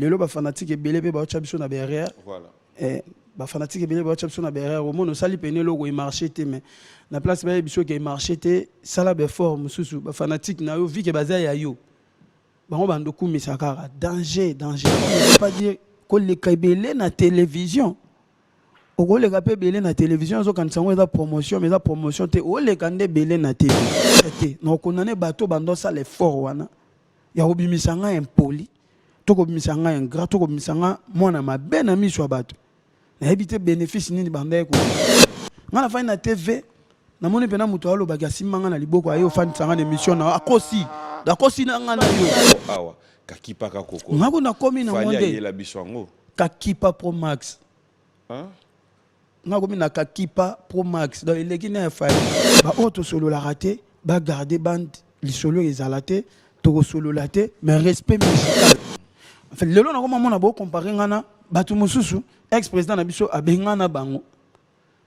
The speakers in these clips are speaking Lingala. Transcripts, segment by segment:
lelo ba fanatique ebele pe ba otcha biso na derrière. Voilà. Ba fanatique ebele ba otcha biso na derrière. Au moins no sali pene logo e marché te mais na place ba biso ke marché te sala be fort mususu ba fanatique na yo vi ke baza ya yo. Bango bandoku misakara danger. On ne peut pas dire que les ebele na télévision. Oko le kapé belé na télévision zo kan sango eza promotion mais eza promotion te o le kande belé na TV. Non konane bato bando ça les fort wana. Ya obimisanga impoli. Toko bimisanga ingrat toko bimisanga mwana mabe na miso bato. Na ebité bénéfice nini banda eko. Ngana fa na TV na moni pena muto alo bagasi manga na liboko ayo fan sanga émission na akosi. Dakosi na ngana yo. Awa kakipa ka koko. Ngako na komi na monde. Fali la biswango. Kakipa Pro Max. Hein? Nga komi na Kakipa Pro Max donc il est na fa ba auto solo la raté ba garder bande li solo ezalate to solo laté mais respect musical en fait lelo na ko mona bo comparer ngana batu mususu ex président na biso abengana bango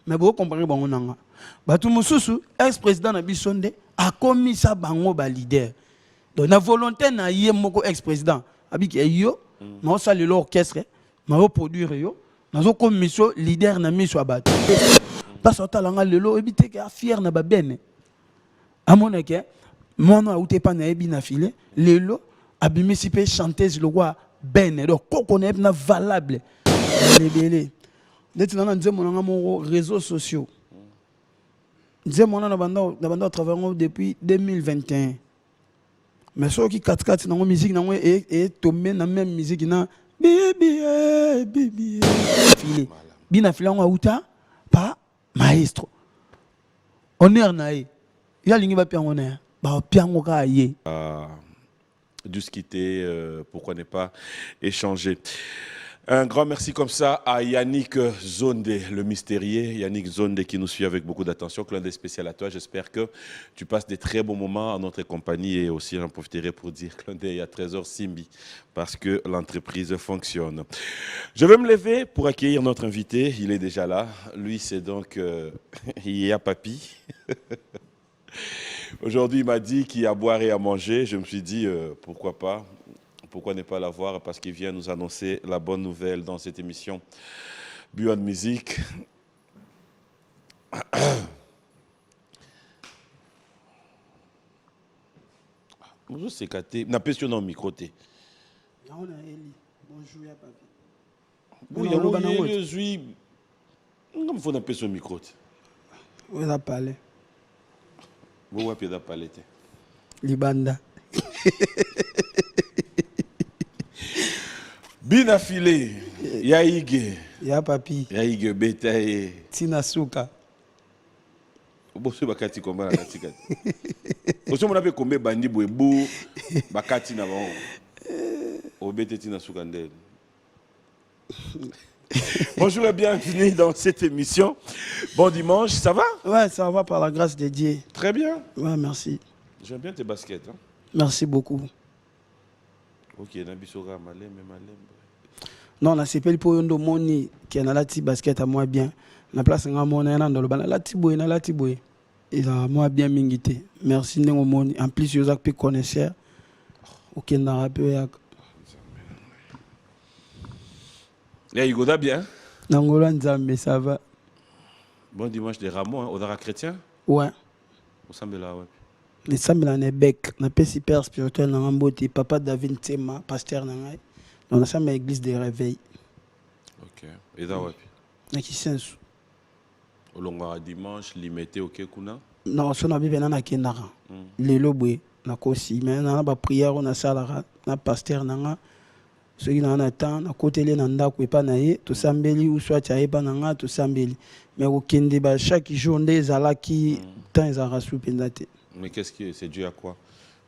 mais bo comparer bango nanga batu mususu ex président na biso nde akomisa bango ba leader donc na volonté na ye moko ex président abiki yo na sali l'orchestre na produire yo nazo commission leader na miso abato parce que talanga lelo ebite ke fier na babene amona ke mono a utepa na ebi na filé lelo abimisi pe chanteuse le roi ben donc koko na valable lebele neti na nzemo na mo réseaux sociaux nzemo na banda travailler depuis 2021 mais ceux qui 4 na musique na et tomber na même musique na Bibi, filé. Bina filé en outa, pas maestro. Honneur nae. Ya lingi ba pian honneur. Ba pian ka ye. Dû se quitter, pourquoi ne pas échanger. Un grand merci comme ça à Yannick Zonde, le mystérieux. Yannick Zonde qui nous suit avec beaucoup d'attention. Clin d'œil spécial à toi. J'espère que tu passes des très bons moments en notre compagnie et aussi j'en profiterai pour dire clin d'œil à Trésor Simbi parce que l'entreprise fonctionne. Je vais me lever pour accueillir notre invité. Il est déjà là. Lui, c'est donc Yaya Papi. Aujourd'hui, il m'a dit qu'il y a à boire et à manger. Je me suis dit, pourquoi pas? Pourquoi ne pas la voir? Parce qu'il vient nous annoncer la bonne nouvelle dans cette émission Beyond Music. Bonjour, c'est Katé. N'a pas sur le micro. Bonjour, Papi. Je suis. Comment faut appeler sur le micro? Vous avez parlé. Vous avez parlé. Libanda. Bina filé, Yaïge. Ya Papi. Yaïge Betaye. Tina Souka. Bosso bakati komba na kati kati. Bosso mona pe kombe bandi boebo bakati na ba. Obete Tina Souka ndel. Bonjour et bienvenue dans cette émission. Bon dimanche, ça va? Ouais, ça va par la grâce de Dieu. Très bien. Ouais, merci. J'aime bien tes baskets. Hein? Merci beaucoup. Ok, Nabisora Malem. Non, la CPL pour Yondo Moni qui a la petite basket à moi bien. La place en mon dans le ban. La tiboué. Il a moi bien mingité. Merci Nengo Moni. En plus, il y a des connaisseurs. Ok, n'a pas peu. Et il goda bien. Nangola Nzambe, ça va. Bon dimanche des rameaux, hein. Odara chrétien? Ouais. Au Sambela, ouais. Les Sambela Nebek, na pe super spirituel na Mbote, papa David Tema, pasteur na ngai. On a ça ma église de réveil. Ok. Et là, ouais. Na Kisensu. Au longa dimanche, limité au Kekuna? Non, son abi bena na Kenara. Lelo bwe na kosi, mais na ba prière on a salara na pasteur na nga. Ce qui na temps na côté les nanda ko pa na ye, to sambeli ou soit ya pa na nga to sambeli. Mais au kende ba chaque jour des alaki temps ezara soupendate. Mais qu'est-ce que c'est dû à quoi?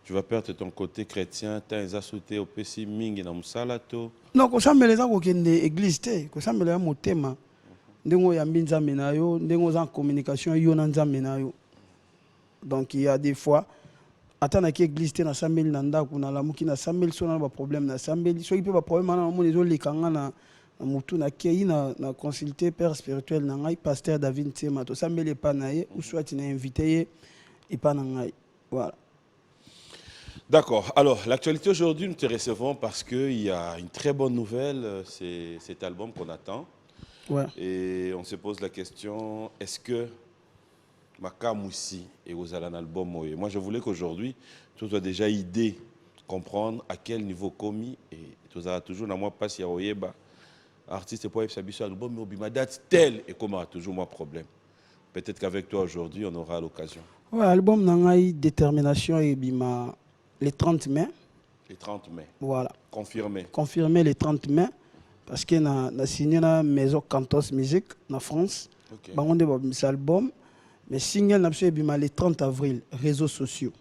Tu vas perdre ton côté chrétien, tu as sauté au PC mingi na musalato. Non, ko sambele za ko kende église te, ko sambele ya motema. Ndengo ya mbinza menayo, ndengo za communication yo na nzambe na yo. Donc il y a des fois atana ki église te na sambeli na ndako na lamuki na sambeli so na ba problème na sambeli, so ipe ba problème na mo lezo lekanga na mutu na kei na consulter père spirituel na ngai pasteur David Tema to sambeli pa na ye ou soit tu na invité ye et pas na ngai. Voilà. D'accord. Alors, l'actualité aujourd'hui, nous te recevons parce qu'il y a une très bonne nouvelle. C'est cet album qu'on attend. Ouais. Et on se pose la question, est-ce que Makamoussi et aux un album moye. Moi, je voulais qu'aujourd'hui, tu sois déjà idée, comprendre à quel niveau commis et tu as toujours dans moi pas si oyeba artiste pour faire album mais obima date telle et comment a toujours moi problème. Peut-être qu'avec toi aujourd'hui, on aura l'occasion. Ouais, album Nangaï Détermination et Bima les 30 mai. Les 30 mai. Voilà. Confirmé. Confirmé les 30 mai parce que na signé la maison Cantos Music en France. OK. Bah on a album mais single n'a pas les 30 avril réseaux sociaux.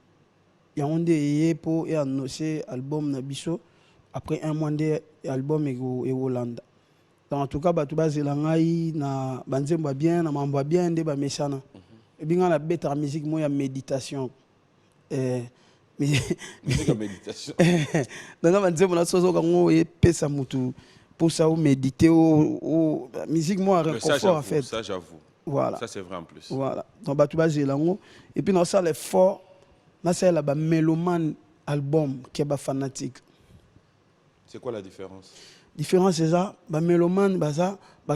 Il y a un des pour et annoncé album Nabiso après un mois de album et Hollande. Donc en tout cas tu vas zelangai na banzemba bien na mamba bien de ba mesana. Et bien la bête musique moi ya méditation. Musique à méditation. Donc banzemba na sozo kango e pesa mutu pour ça ou méditer ou musique moi réconfort en fait. Ça j'avoue. Voilà. Ça, c'est vrai en plus. Voilà. Donc, tu vas lango. Et puis, dans ça, l'effort, c'est la mélomane album qui est fanatique. C'est quoi la différence? La différence, c'est ça. La mélomane,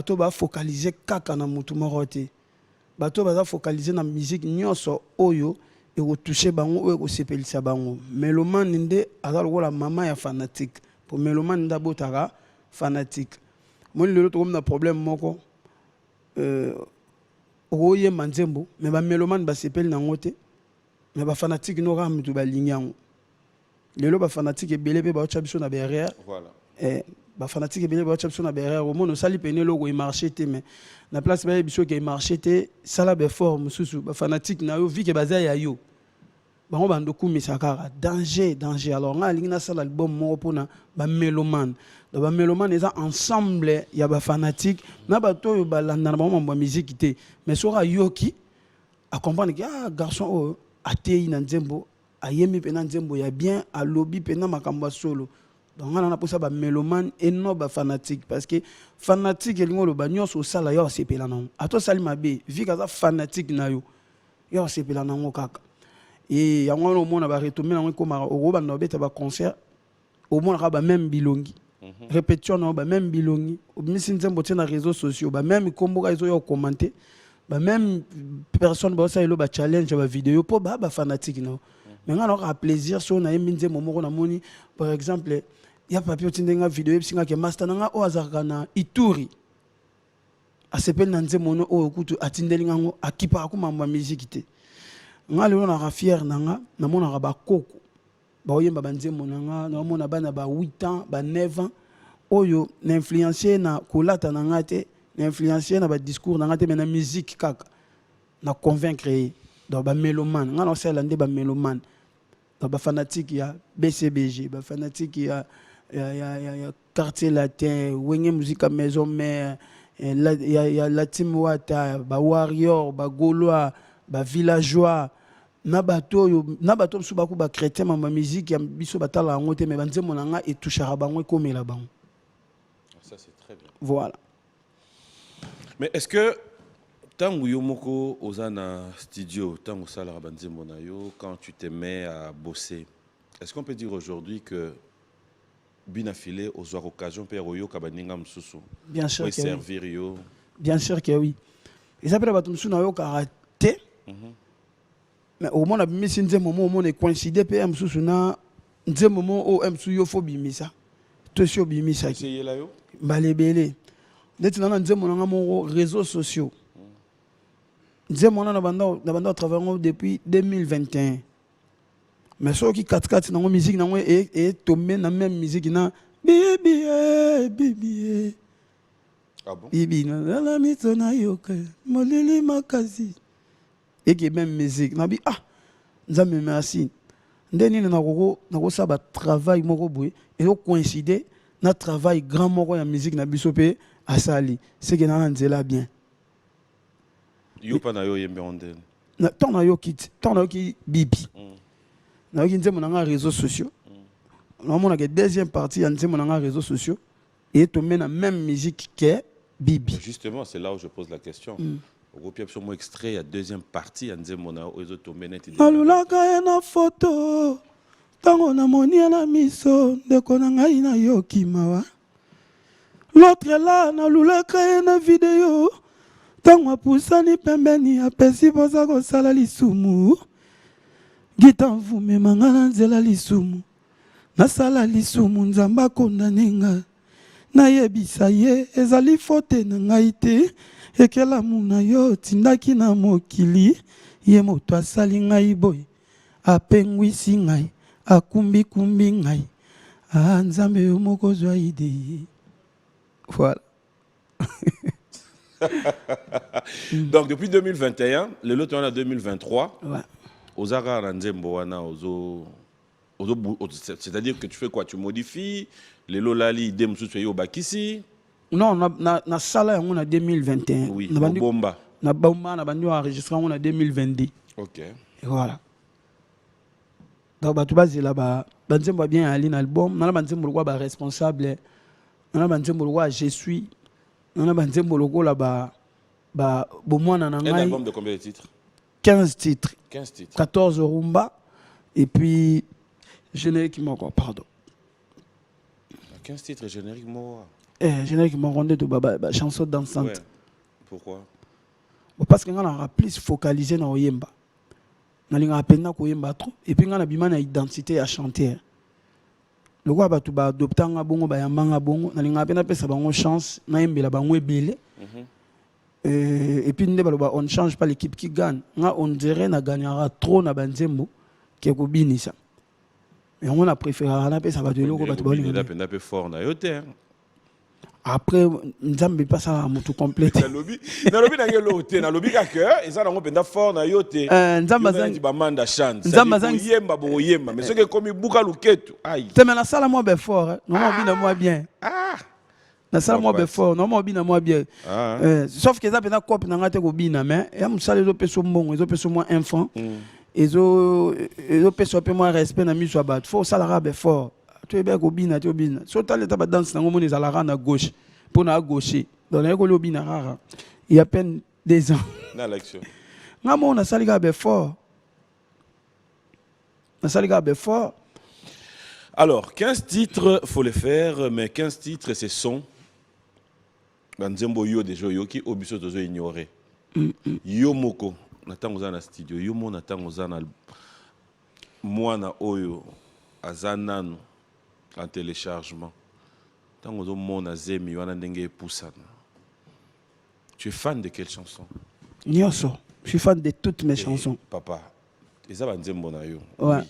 tu vas focaliser kaka na mutu morote. Tu vas focaliser na musique nyonso oyo et retoucher bango ou sepelisa bango. Mélomane nde azal la maman ya fanatique. Pour mélomane nda botara fanatique. Moi, le l'autre comme problème moko. Oye manzembo mais ba mélomane ba sepel na ngote mais ba fanatique no ram tu ba linyango lelo ba fanatique ebele pe ba chabiso na derrière voilà ba fanatique ebele ba chabiso na derrière au monde sali pene logo il marché te mais na place ba biso ke marché te sala be forme susu ba fanatique na yo vi ke baza ya yo bango bandoku misakara danger alors nga lingi na sala album moko pona ba mélomane ba mélomane eza ensemble ya ba fanatique na ba to ba landa na ba musique te mais sora yoki a comprendre que garçon o atei na nzembo ayemi pe na nzembo ya bien a lobby pe na makambo solo donc nga na posa ba mélomane et non ba fanatique parce que fanatique elingo lo ba nyonso sala yo sepela na ato sali mabe vi kaza fanatique na yo sepela na ngo kaka et yango au monde ba retomber na ko mara o ba no beta ba concert au monde ka ba même bilongi répétition na ba même bilongi misi nzembo tena réseaux sociaux ba même kombo ka izo yo commenter ba même personne ba ça elo ba challenge ba vidéo po ba fanatique na mais nga na plaisir so na yembi nzembo moko na moni par exemple ya papier tindenga vidéo singa ke master nga o azaka na Ituri a sepel na nzembo no o kutu atindelinga ngo akipa akuma ma musique te nga lelo na fier nanga na mona ba koko ba oyemba banzembo nanga na mona bana ba 8 ans ba 9 ans oyo na influencer na kolata nanga te na influencer na ba discours nanga te mais na musique kaka na convaincre donc ba mélomane nga na sala ndé ba mélomane donc ba fanatique ya BCBG ba fanatique ya quartier latin wenge musique maison mère ya la team wata ba warrior ba gaulois ba villageois na bato su baku ba chrétien ma musique ya biso batala ngote mais banzemo nanga et touchera bango comme la bango. Ça c'est très bien. Voilà. Mais est-ce que tango yomoko ozana studio tango sala banzemo na yo quand tu te mets à bosser est-ce qu'on peut dire aujourd'hui que binafilé aux occasions per oyo kabaninga msusu bien sûr que servir yo oui. Bien sûr que oui. Et ça peut être batumsu na yo karaté. Mais au moins, si on est coïncidé, PM sous na nzembo o M sous yo fo bimisa. To sio bimisa. Essayez là yo. Balebele. Net na nzembo na mo réseaux sociaux. Nzembo na banda travailler depuis 2021. Mais ce qui 4 na musique na et tombé na même musique na bibi. Ah bon? Bibi na la mitona yoka. Molili makasi. Et qui même musique nabi nzambe merci ndeni na ko sa ba travail moko boye et ko coïncider na travail grand moko ya musique na biso pe asali c'est que na nzela bien yo pa na yo yembe ondel na ton na yo ki bibi na yo nzembo na réseaux sociaux na mona que deuxième partie ya nzembo na réseaux sociaux et to mena même musique que bibi. Justement c'est là où je pose la question. Au pire, sur mon extrait, il y a deuxième partie, il y a des monnaie aux autres ménettes. Alulaka na photo, Tango na moni na miso ndeko na ngai na yoki mawa. L'autre là na lulaka na vidéo. Tango apusani pembeni apesi posa ko sala lisumu. Gita mvume mangana nzela lisumu. Na sala lisumu nzamba kondanenga. Na yebisa ye ezali fote na ngai te. Ekela muna yo tindaki na mokili. Ye moto asali ngai boy. Apengwisi ngai. Akumbi kumbi ngai. Nzambe yo moko zwa ide. Voilà. Donc depuis 2021, le lot en 2023. Ouais. C'est-à-dire que tu fais quoi? Tu modifies les lolali idem sous au bakisi? Non, na sala on a 2021. Oui, na bomba. Na bomba na bandi enregistré on a 2022. OK. Et voilà. Donc bah tu base là-bas, banzembo bien ali na album, na banzembo lo ba responsable, na banzembo lo je suis, na banzembo lo là-bas ba bomwana na ngai. Un album de combien de titres? 15 titres. 15 titres. 14 rumba et puis générique moko, pardon. 15 titres générique moko. Générique moko rendé de chanson dansante. Ouais. Pourquoi? Parce que on a plus focalisé na oyemba. Na linga apena ko yemba trop et puis on a bima na identité à chanter. Le quoi ba tu ba adoptanga bongo ba yambanga bongo na linga apena pesa bango chance na yembela bango ebele. Et puis on ne change pas l'équipe qui gagne. On dirait qu'on gagnera trop na banzembo que kobinisa. Mais on a préféré na ça va de l'eau ba tu ba linga. On a fort na yote. Après nzambe pas ça mutu complète. Na lobby na yote na lobby ka cœur et ça na ngopenda fort na yote. Nzamba zangi ba manda chance. Nzamba zangi yemba bo yemba mais ce que comme buka luketu. Aïe. C'est mais la salle moi ben fort. Non bien moi bien. Ah. Na sala moi be fort non moi bien moi bien sauf que ça pena cop na ngate ko bina mais ya musala zo peso mbongo zo peso moi enfant ezo peso pe moi respect na miso abat faut ça la be fort tu es bien ko bina tu bina so ta leta ba danse na ngomoni za la rana gauche pour na gaucher donc na ko lo bina rara il y a peine 2 ans na l'action ngamo na sali ga be fort na sali ga be fort. Alors 15 titres faut les faire mais 15 titres c'est son Banzembo yo déjà yo ki obiso tozo ignorer. Yo moko natango za na studio yo mo natango za na mwana oyo azanano en téléchargement. Tango zo mona zemi wana ndenge epusana. Tu es fan de quelle chanson? Nyoso, je suis fan de toutes mes chansons. Papa, eza banzembo na yo. Ouais. Oui.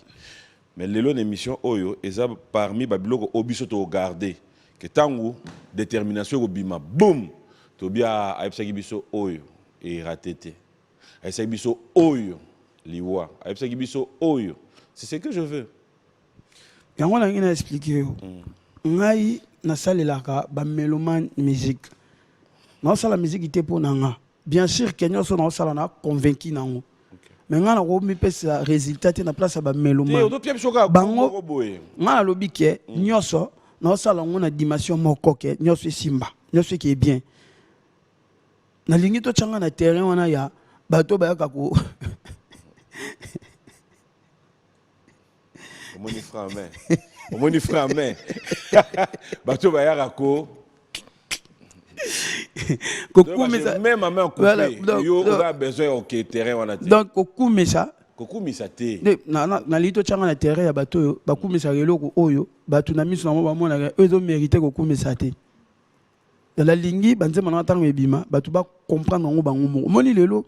Mais lelo émission oyo eza parmi babiloko obiso to garder. Que tango détermination au bima boum to bia aipsa biso oyo et ratete aipsa biso oyo liwa aipsa biso oyo c'est ce que je veux yango na ngina expliquer ngai na salelaka ba mélomane musique na sala musique ite po nanga bien sûr Kenya so na sala na convaincu nango mais nga na ko mi pesa résultat na place ba mélomane bango nga na lobi ke nyoso na sala ngona dimension moko ke nyoso simba nyoso qui est bien na lingi to changa na terrain wana ya bato ba yaka ko omoni frame bato ba yaka ko kokumisa même ma main coupée yo on a besoin au terrain wana donc kokumisa kokumisa te na lito changa na terrain ya bato yo bakumisa reloko oyo bato na miso na mo bamona ezo mériter kokumisa te dans la lingi banzema na tango ebima bato ba comprendre ngo bango mo moni lelo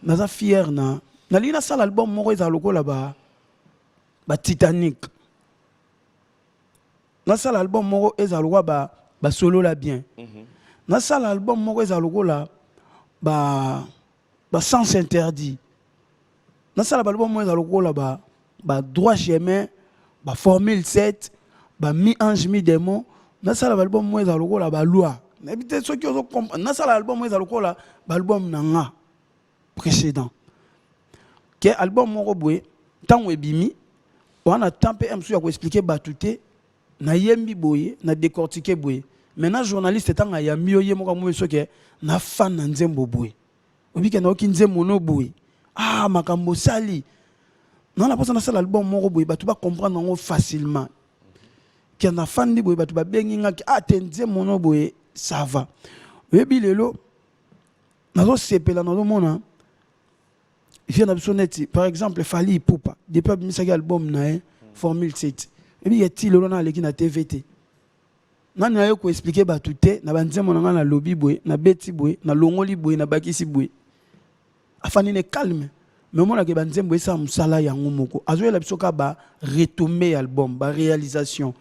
naza fier na lina sala album moko eza lokola ba Titanic na sala album moko eza lokola ba solo la bien na sala album moko eza lokola ba sens interdit na sala album moko eza lokola ba droit chemin ba formule 7 ba mi ange mi démon na sala album moko eza lokola ba loi mais peut-être ceux qui ont compris na sala album moko eza lokola ba album nanga précédent que album moko boye tango ebimi wana tampe msu ya ko expliquer batute na yembi boye na décortiquer boye maintenant journaliste tanga ya miyo ye moko mo soke na fan na nzembo boye obike na oki nzembo no boye makambo sali Non, la personne a l'album moko boy, tu vas comprendre facilement. Qui en a fan de boy, tu vas bien atteindre mon boy, ça va. Et puis lelo, nazo sepela nazo mona. Vient d'absonner, par exemple, Fali Poupa, depuis que album na Formule 7. Et puis il y a ti lelo na leki na TVT. Na na yo ko expliquer ba tuté na banze monanga na lobby boy, na beti boy, na longoli boy, na bakisi boy. Afani ne calme. Mais moi, je suis en train de faire un concert, ba album, ba réalisation.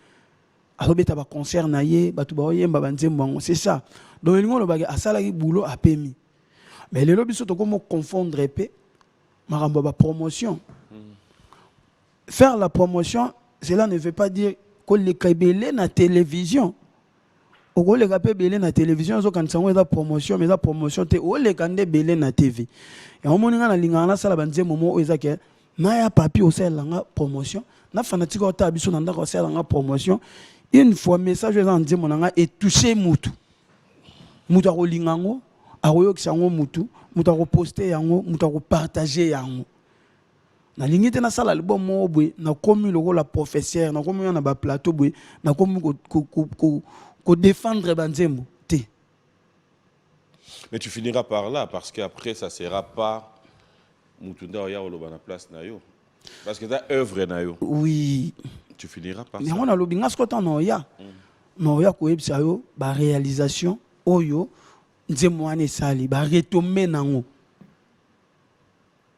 Alors, il y a un concert, c'est ça. Donc, il y a un boulot à PMI. Mais les lobbies sont comme confondre la promotion. Faire la promotion, cela ne veut pas dire qu'on les cabelés dans la télévision. Au les cabelés dans la télévision, quand on la promotion, mais la promotion, on les cabelés dans la TV. Et on m'a dit que la sala banze momo ezake na ya papi au sel la promotion na fanatique au tabiso na ndako sel la promotion une fois message ezan dit monanga et toucher mutu mutu ko lingango akoyo kisango mutu ko poster yango mutu ko partager yango na lingite na sala album mo boy na komi loko la professeur na komi na ba plateau boy na komi ko défendre banzembo te. Mais tu finiras par là, parce qu'après, ça ne sera pas Mutunda Oya Olobana place Nayo. Parce que tu as œuvre Nayo. Oui. Tu finiras par mais ça. Mais on a l'obligation de faire Noya. Noya, la réalisation, Oyo, Nzemouane Sali, la retombée Nango.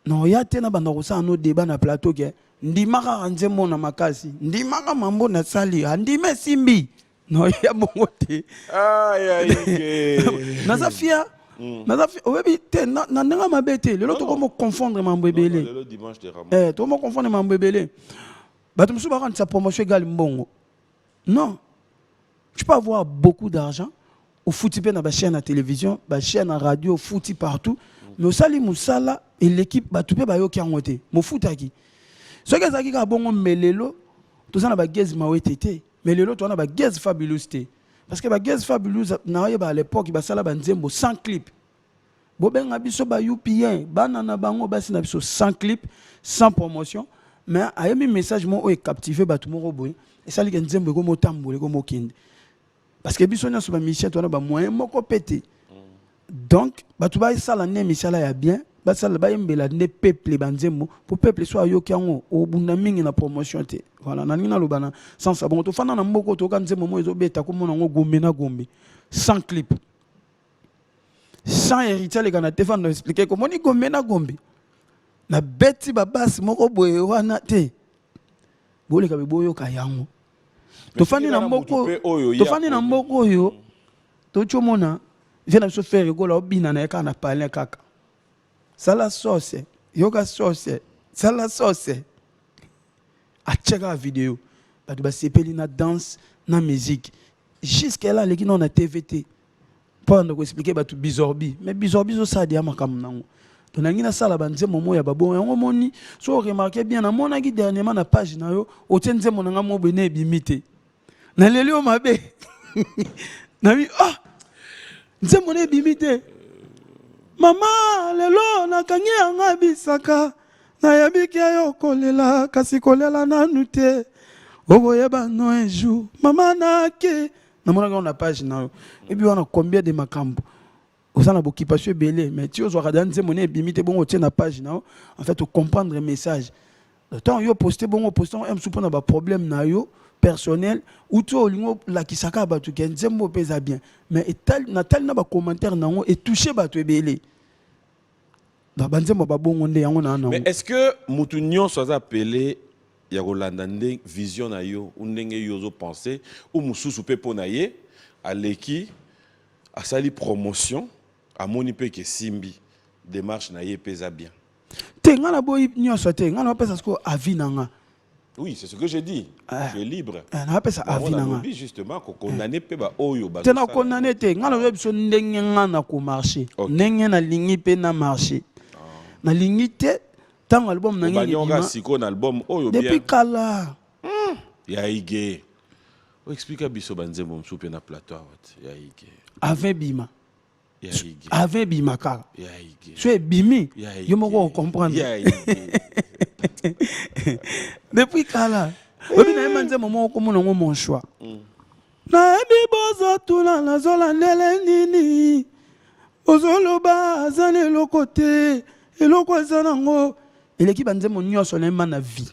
Noya, tu as un débat dans le plateau. Ndimaka Nzemo na makasi. Ndimaka mambo na Sali. Ndime Simbi. Noya, bon côté. Aïe, aïe, aïe. Nazafia. Oui, na nanga mabete lelo to komo confondre mambebele lelo dimanche de Ramadan to komo confondre mambebele bato musu ba sa promotion égal mbongo non tu peux avoir beaucoup d'argent au fouti pe na ba chaîne à télévision ba chaîne à radio fouti partout mais au sali musala et l'équipe bato pe ba yo ki angote mo futaki ce que ça ki ka bongo melelo to ça na ba gez mawetete melelo to na ba gez fabulosité. Parce que Gaz Fabulous, à l'époque, il y a 100 clips. Boben Abiso ba UPN, banana bango basi na biso 100 clips, sans promotion. Mais a un message mo est captivé ba tout mo boy. Et ça li nzembo ko motambole ko mokinde. Parce que biso na so ba mission to na ba moyen moko pété. Donc ba tout ba ça la né mission là ya bien, ba ça ba yembela ne peuple banzembo pour peuple soit yo kiango o bunda mingi na promotion te. Voilà, na lobana sans ça bon to fana na mboko to kan nzembo mo ezo beta ko mona ngo gombe na gombe 100 clips. Sans héritier les gars téléphone nous expliquer comment ni gombe na gombe. Na beti babasi moko boye wana te. Bole ka boyo ka yango. To fani na mboko yo to chomona vient de se faire rigoler au bina na ka na parler kaka. Ça la sauce, yoga sauce, ça la sauce. A checker la vidéo, bah tu vas s'épeler na danse, na musique. Jusqu'à là les qui n'ont na TVT. Pas de expliquer bah tu bizorbi, mais bizorbi ça dit à ma cam nango. Donc na ngina sala banze momo ya babo yango moni so remarquer bien na mona gi dernièrement na page na yo otenze monanga mo bene bimité. Na lelio mabe. Na mi ah nze mone bimité. Mama lelo nakangi anga bisaka na yabiki yo kolela kasi kolela nanu te oboyeba no un jour mama nake na mona na page na et puis on a combien de makambo osana bokipation belé mais tu ozwa kadanze mone bimité bongo tie na page na en fait comprendre le message tant yo poster bongo postant un sous na ba problème na yo personnel ou to lingo la kisaka batu kenzembo pesa bien mais etal na tel na ba commentaire nango et toucher batu belé. Mais est-ce que Moutounion soit appelé Yagolandande vision na yo ou ndenge yozo penser ou mususu pe ponaye à l'équipe à sali promotion à monipe que simbi démarche na ye pesa bien. Te ngana boy nyonso te ngana pesa sko avinanga. Oui, c'est ce que j'ai dit. Tu es libre. Na pesa avinanga. On a justement ko condamner pe ba oyo ba. Te na condamner te ngana biso ndenge ngana ko marché. Ndenge na lingi pe na marché. Na lingité tant album na ngi ba siko na album oyo bien depuis kala ya ige o explique biso banzembo msupe na plateau ya ige avec bima ya ige avec bima kala ya ige so bimi yo moko comprendre ya ige Depuis kala. Obi na emanze momo ko mona mon choix. Na ebi bozo tula na zola ndele nini. Ozoloba azane le côté eloko azanango. Eleki banze mon nyonso na na vie.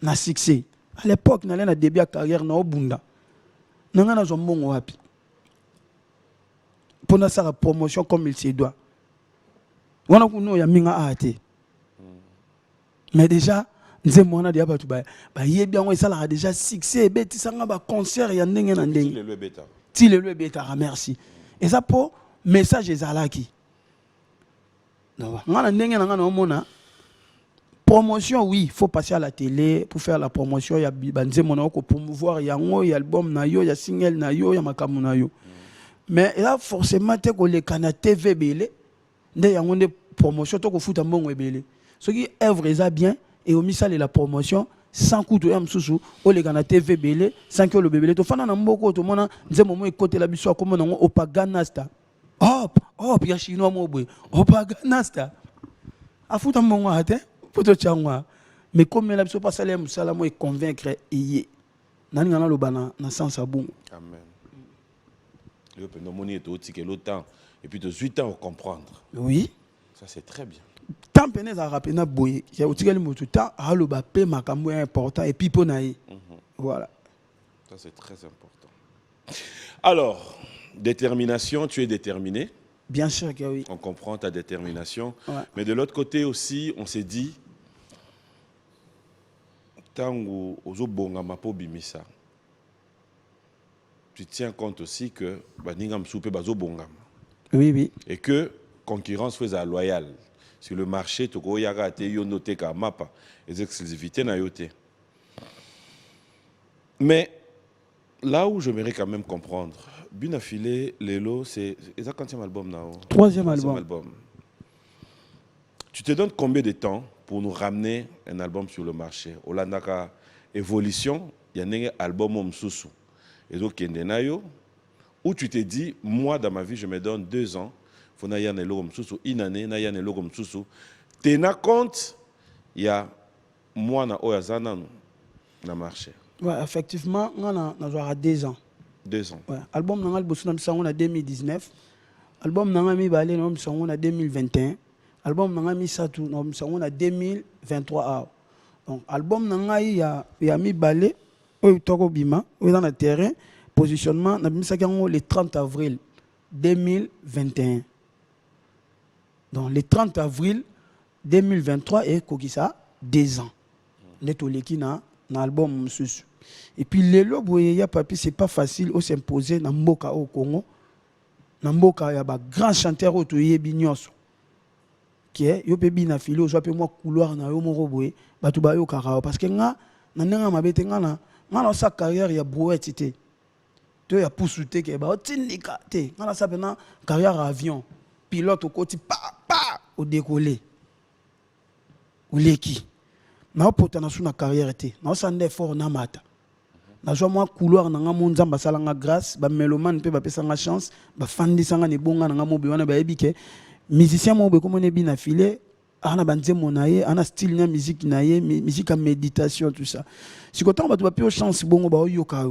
Na succès. À l'époque na na début à carrière na obunda. Nanga na zombongo wapi. Pour na sa promotion comme il se doit. Wana kuno ya minga ate. Mais déjà nze mona dia batu ba yebi yango esala déjà succès beti sanga ba concert ya ndenge na ndenge. Ti le beta merci. Et ça pour message ezalaki. Non, ngana ndenge na ngana omona promotion oui, il faut passer à la télé pour faire la promotion ya banze mona ko promouvoir yango ya album na yo ya single na yo ya makamu na yo. Mais là forcément te ko le kana TV belé nde yango nde promotion to ko futa mbongo ebele. Ce qui œuvre est bien et au misal la promotion sans coût to msusu o le kana TV belé sans que le bébé to fana na mboko to mona nze momo e côté la biso comme na opaganasta. Hop ya chinois mo boy opaganasta. Afuta mbongo ate poto changwa. Mais comme la biso passer les musala mo e convaincre yé. Nani ngana lo bana na sens abongo. Amen. Le phénomène est aussi que l'autant et puis de 8 ans à comprendre. Oui. Ça c'est très bien. Tant que ça rappelle na boye, il y a aussi le mot tout temps à le bapé makambo important et puis ponaï. Voilà. Ça c'est très important. Alors, détermination, tu es déterminé. Bien sûr que oui. On comprend ta détermination. Ouais. Mais de l'autre côté aussi, on s'est dit tango ozo bonga mapo bimisa. Tu tiens compte aussi que baningam soupe bazo bongam. Oui. Et que concurrence faisait loyale. Sur le marché, tu as raté, tu as noté qu'à mapa, les exclusivités na yoté. Mais là où j'aimerais quand même comprendre, Binafilé, Lelo, c'est le quantième album là? Troisième album. Tu te donnes combien de temps pour nous ramener un album sur le marché? Olandaka Évolution, il y a un album Omsusu. Et donc, où tu te dis, moi dans ma vie, je me donne 2 ans. Faut na yana logom susu inane na yana logom susu tena compte il y a moi na oyazana na marché. Ouais, effectivement, on a 2 ans. 2 ans. Ouais, album nangal bosu na bisango na 2019. Album nanga mi balé na bisango na 2021. Album nanga mi satu na bisango na 2023. Donc album nanga ya mi balé oyo toko bima oyo dans le terrain positionnement na bimisaki yango le 30 avril 2021. Donc le 30 avril 2023 et Kokisa 2 ans. Netoleki na album msusu. Et puis lelo boye ya papi c'est pas facile au s'imposer na mboka au Congo. Na mboka ya ba grand chanteur au toyebi nyonso. Qui est yo pe bina filo zo pe moi couloir na yo moko boye batu ba yo karao parce que nga na ndenga mabete nga na sa carrière ya brouette té. To ya poussouté ke ba tindika té. Nga na sa pena carrière avion. Pilote au côté au décoller ou l'équipe na pota na suna carrière té na sande fort na mata na zo moi couloir na nga monzamba salanga grâce ba mélomane pe ba pesa nga chance ba fandi sanga ne bonga na nga mobe wana ba ebike musicien mobe comme on est bien affilé ana banze monaye ana style na musique naye musique à méditation tout ça si quand on ba tu pas chance bongo ba yoka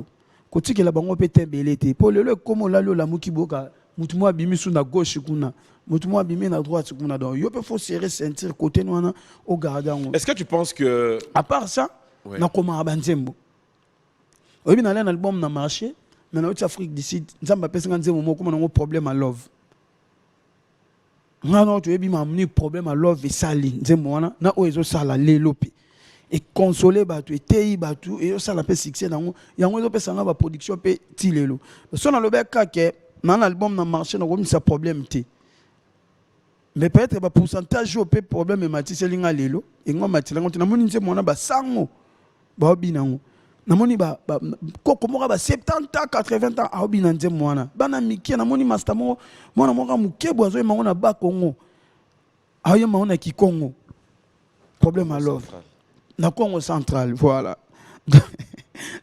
ko tikela bango pe tembele té pour le comme la lo la muki boka mutumo abimi sous na gauche kuna mutumo abimi na droite kuna donc yo peut faut serrer ceinture côté noana au gardango. Est-ce que tu penses que à part ça ouais. Na koma banzembo obi na un album na marché mais na Afrique du Sud nzamba pesa nzembo moko comme na problème à love ngano to ebi mamni problème à love et sali nzembo wana na oezo sala lelopi et consoler batu et tei batu et yo sala pe succès nango yango ezo pesa nga ba production pe tilelo so na lobeka ke dans l'album na marché na comme ça problème té mais peut-être ba pourcentage au pe problème et matise linga lelo et ngo matila ngo na moni nze mona ba sango ba obinango na moni ba kokomoka ba 70 ans 80 ans a obina nze mona bana miki na moni master mo mona moka mukebo azo mango na ba Congo ayo mango na Kikongo problème à love na Congo central voilà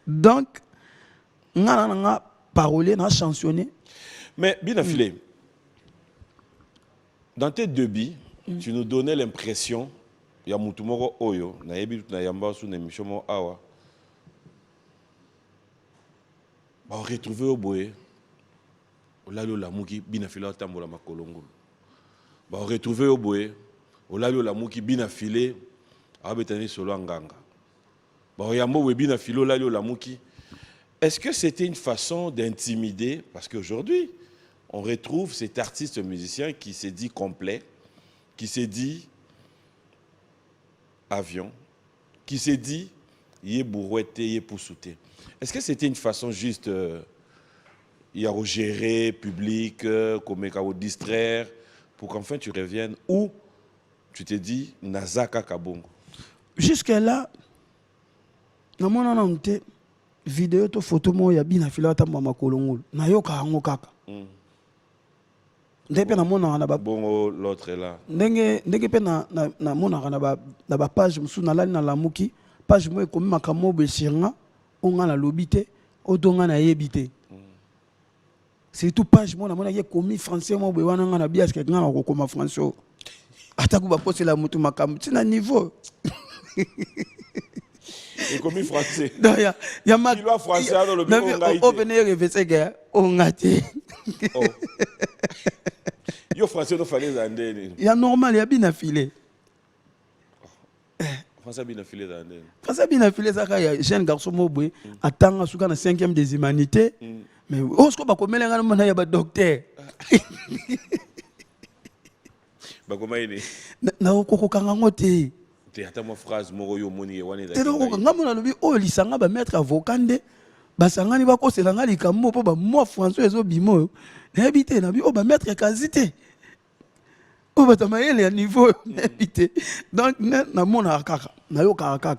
donc nga parler na chansonner. Mais bien affilé, dans tes débits, tu nous donnais l'impression ya mutu moko oyo na yebi na yamba sous une émission mo awa ba retrouver au boye olalo la muki bina fila tambola makolongolo ba retrouver au boye olalo la muki bina filé abetani solo nganga ba yambo we bina filo olalo la muki. Est-ce que c'était une façon d'intimider parce qu'aujourd'hui on retrouve cet artiste musicien qui s'est dit complet, qui s'est dit avion, qui s'est dit yé bourrouette, yé poussouté. Est-ce que c'était une façon juste y a gérer public, comme distraire pour qu'enfin tu reviennes ou tu te dis Nazaka Kabongo? Jusque-là, na mona na mte vidéo to photo mo ya bina filata mama kolongolo na yoka hango kaka. Ndenge na mona na ba bongo l'autre est là. Ndenge pe na mona na ba page musu na lali na lamuki page mo ekomi makamo besiranga onga na lobité odonga na yebité. C'est tout page mo na mona ye komi français mo be wana nga na bias ke nga na ko koma français. Ataku ba poser la mutu makamo tina niveau. Et comme français. Non, il y a ma français dans le bureau. On venait rêver gars, on a dit. Yo français no fallait zandé. Il y a normal, il y a bien affilé. Français bien affilé zandé. Français bien affilé ça il y a jeune garçon mobwe attend à souka na 5e des humanités. Mais on se ba komela ngana mona ya ba docteur. Ba koma ine. Na okoko kanga ngote. Ata mo phrase moko yo moni wana te donc ngamona lobi o lisanga ba maître avocat nde basangani ba kosela ngali kambo po ba moi François ezo bimo na habité na bi o ba maître kazité o ba tamayele ya niveau na habité donc na mona kaka na yo kaka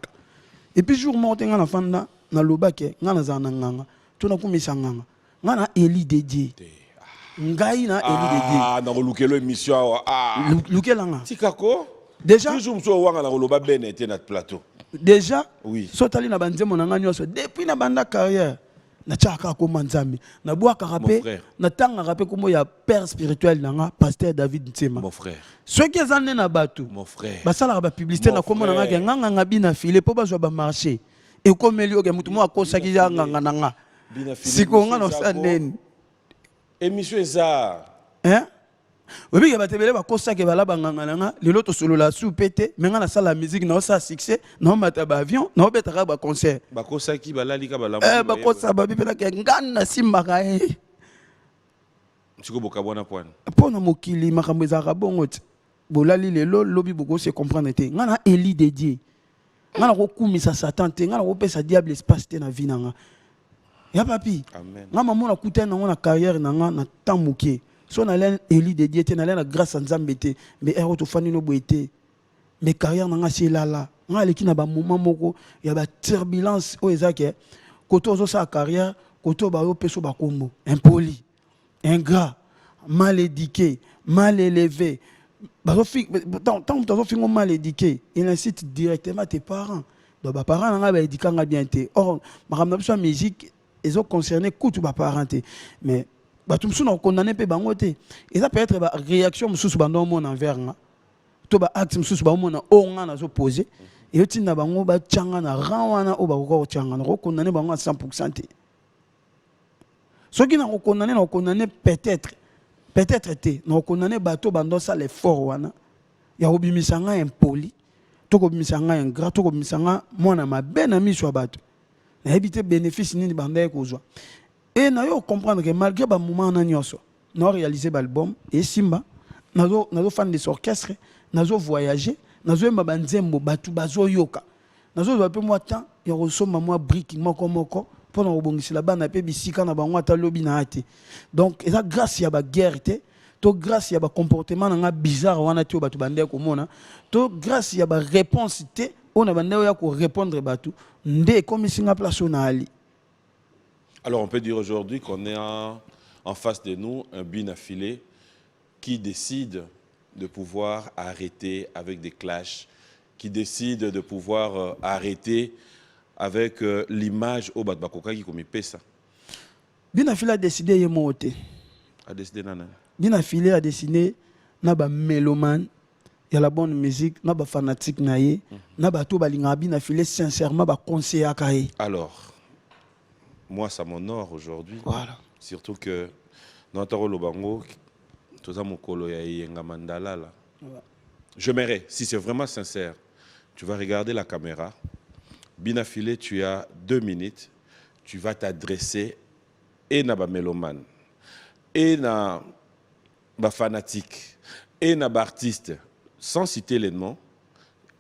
et puis jour mort nga na fanda na lobake nga na zana nganga tuna kumisa nganga nga na Eli Dédié ngai na Eli Dédié ah na lukelo émission ah lukela nga tikako. Déjà, déjà, oui. Sotali na banzemo na nga nyonso depuis na banda carrière na chaka ko manzambi na bwa karapé na tanga rapé comme ya père spirituel na nga pasteur David Ntsema mon frère ceux qui zanne na batu mon frère basala ba publicité na komo na nga nganga ngabi na filé po bazwa ba marché et comme elio ke mutu mo akosa ki nganga na nga siko nga no saneni émission ça hein. Oui, il y a des qui balaba nganga le loto solo la sous pété mais nga na sala musique na ça succès na mata ba avion na betaka ba concert ba kosa ki balali ka balamba ba kosa ba bipela ke ngana simaka siko bokabona point pona mokili makambo ezaka bongo ti bolali lelo lobi boko se comprendre te nga na Eli Dédié nga na ko kumisa satan te nga na ko pesa diable espace te na vie na nga ya papi amen nga maman na kutana na carrière na nga na temps moké. Si on a Eli Dédié, on a grâce à Nzambete, mais on a fait une boîte. Mais carrière n'a pas là. On a l'équipe n'a pas moment moko, il y a la turbulence au Ezake. Quand on a sa carrière, quand on a un peu de combo, impoli, ingrat, mal éduqué, mal élevé. Tant que tu as fait mal éduqué, il incite directement tes parents. Donc les parents n'ont pas éduqué bien. Or, la musique, ils ont concerné tous les parents. Mais batum suna condamné pe bangote et ça peut être ba réaction mususu bando mon envers nga to ba acte mususu ba mon onga na zo poser et yotina bango ba changa na rawana o ba ko changa na ko condamné bango à 100% te soki na ko condamné peut-être te na condamné bato bando ça l'effort wana ya obimisa nga impoli to ko bimisa nga ingrat to ko bimisa nga mona mabe na miso bato na habité bénéfice nini banda ko zo. Et nous devons comprendre que malgré le moment où nous avons réalisé l'album, et Simba, nous avons fait des orchestres, nous avons voyagé, nous avons fait des yoka. Nous avons fait des temps, nous avons fait des briques, pour nous faire là-bas, nous avons fait des lobby. Donc, grâce à la guerre, grâce à la comportement bizarre, grâce à la réponse, on a répondre à tout. Nous comme si nous avons place. Alors on peut dire aujourd'hui qu'on est en face de nous un bin affilé qui décide de pouvoir arrêter avec des clashs, qui décide de pouvoir arrêter avec l'image au Batbakoka qui comme ça. Bin affilé a décidé de monter. A décidé nana. Bin affilé a décidé na ba mélomane y a la bonne musique, na ba fanatique na ye, na ba to balinga bina filé sincèrement ba conseiller akaye. Alors, moi ça m'honore aujourd'hui. Voilà. Surtout que dans Lobango, tout ça mon colo ya yenga mandala là. Je m'aimerais, si c'est vraiment sincère, tu vas regarder la caméra. Bina filé, tu as 2 minutes, tu vas t'adresser et na ba mélomane, et na ba fanatique, et na ba artiste, sans citer les noms.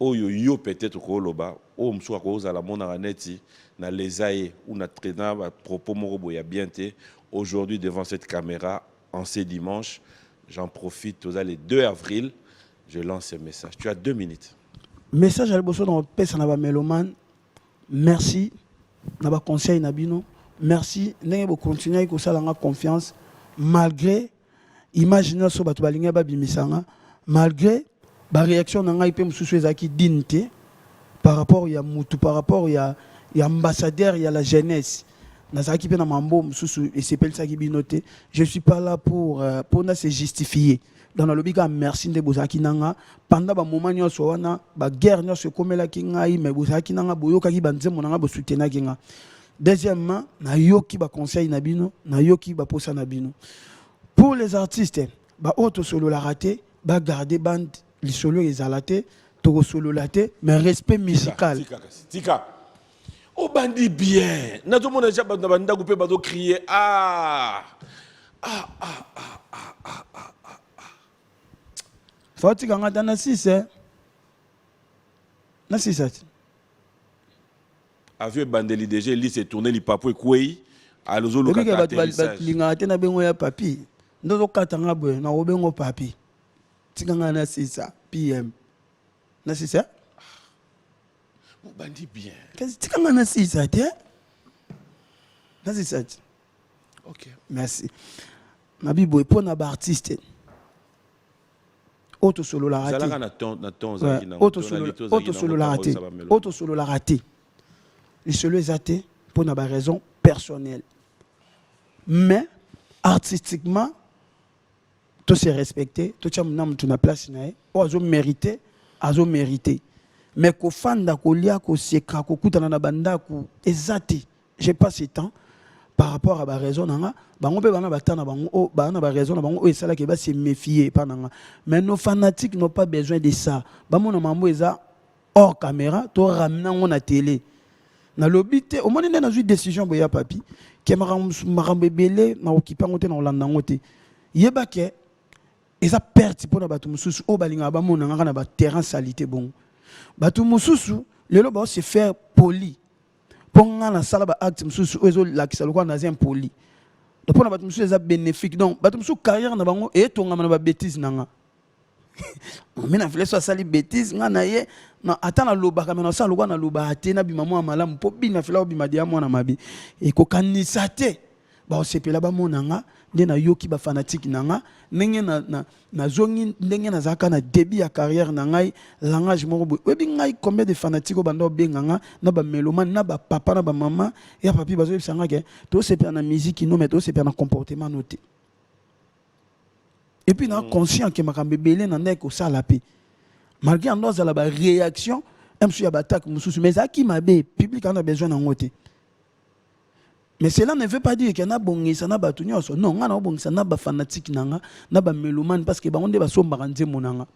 Oyo yo peut-être ko loba, o mso ko za la mona raneti na lesaye ou na traîna ba propos morobo ya bien té. Aujourd'hui devant cette caméra en ce dimanche, j'en profite aux les 2 avril, je lance un message. Tu as 2 minutes. Message à l'ebosso dans pèse na ba mélomane. Merci na ba conseil na bino. Merci ndenge bo continuer ko sala nga confiance malgré imaginer so batu balinga ba bimisanga malgré ba réaction na ngai pe mususu ezaki dignité par rapport ya mutu par rapport ya ambassadeur ya la jeunesse nazaki pe na mambo mususu et c'est ça qui binoté je suis pas là pour na se justifier dans le lobby ka merci nde bozaki nanga pendant ba moment nyonso wana ba guerre nyonso komela ki ngai mais bozaki nanga boyoka ki banzemo nanga bo soutenir ki nga. Deuxièmement, na yoki ba conseil na bino, na yoki ba posa na bino. Pour les artistes, ba auto solo la raté, ba garder band li solo ezalate, to solo laté, mais respect musical. Tika. Oh bandi bien. Na tout monde déjà ba banda coupé ba do crier ah. Faut tika ngata na 6 hein. Na 6. Avec Bandeli déjà, il s'est tourné les papou et kouei. À l'ozolo kata. Linga tena bengo ya papi. Ndozo katanga bwe na obengo papi. Tikanga na 6 PM. Na 6 Mon bandit bien. Qu'est-ce tikanga na 6 te? Na 6. OK. Merci. Nabi boy pour na ba artiste. Auto solo la raté. Auto solo la raté. Auto solo la raté. Les solo athées pour une raison personnelle. Mais artistiquement, tout se respecté, tout ça tu na place nae, ozo mérité, azo mérité. Mais ko fanda ko lia ko seka ko kutana na banda ko ezati. J'ai pas ce temps par rapport à ba raison nanga, bango pe bana batana bango o bana ba raison na bango o esala ke ba se méfier pas nanga. Mais nos fanatiques n'ont pas besoin de ça. Ba mona mambo eza hors caméra, to ramena on a télé. Na lobité au moment na une décision boya papi qui marambe belé na okipa ngote na olanda ngote yeba ke eza perte pour na batu mususu o balinga ba mona ngaka na ba terrain salité bon batu mususu lelo ba se faire poli pour ngana sala ba acte mususu ezo lakisa lokwa na zin poli donc pour na batu mususu eza bénéfique donc batu mususu carrière na bango et tonga na ba bêtise nanga mais na file so sali bêtise ngana ye na atana lobaka mena sa lokwa na loba ate na bimamo malamu po bina fila obima dia mwana mabi e ko kanisa te ba osepela ba monanga nde na yoki ba fanatique nanga ndenge na zongi ndenge na zaka na début ya carrière na ngai langage moko webi ngai combien de fanatiques bando benganga na ba mélomane na ba papa na ba maman ya papi bazo bisanga ke to sepela na musique no mais to sepela na comportement noté. Et puis, nous sommes conscients que nous belé nandé ko sala pe. Malgré nous la réaction, même si y a attaque mususu mais ça qui m'a bé public en a besoin en côté. Mais cela ne veut pas dire qu'il y a bongisa na batu nyonso. Non, ngana bongisa na ba fanatique nanga, na ba mélomane parce que ba onde ba somba kanze monanga.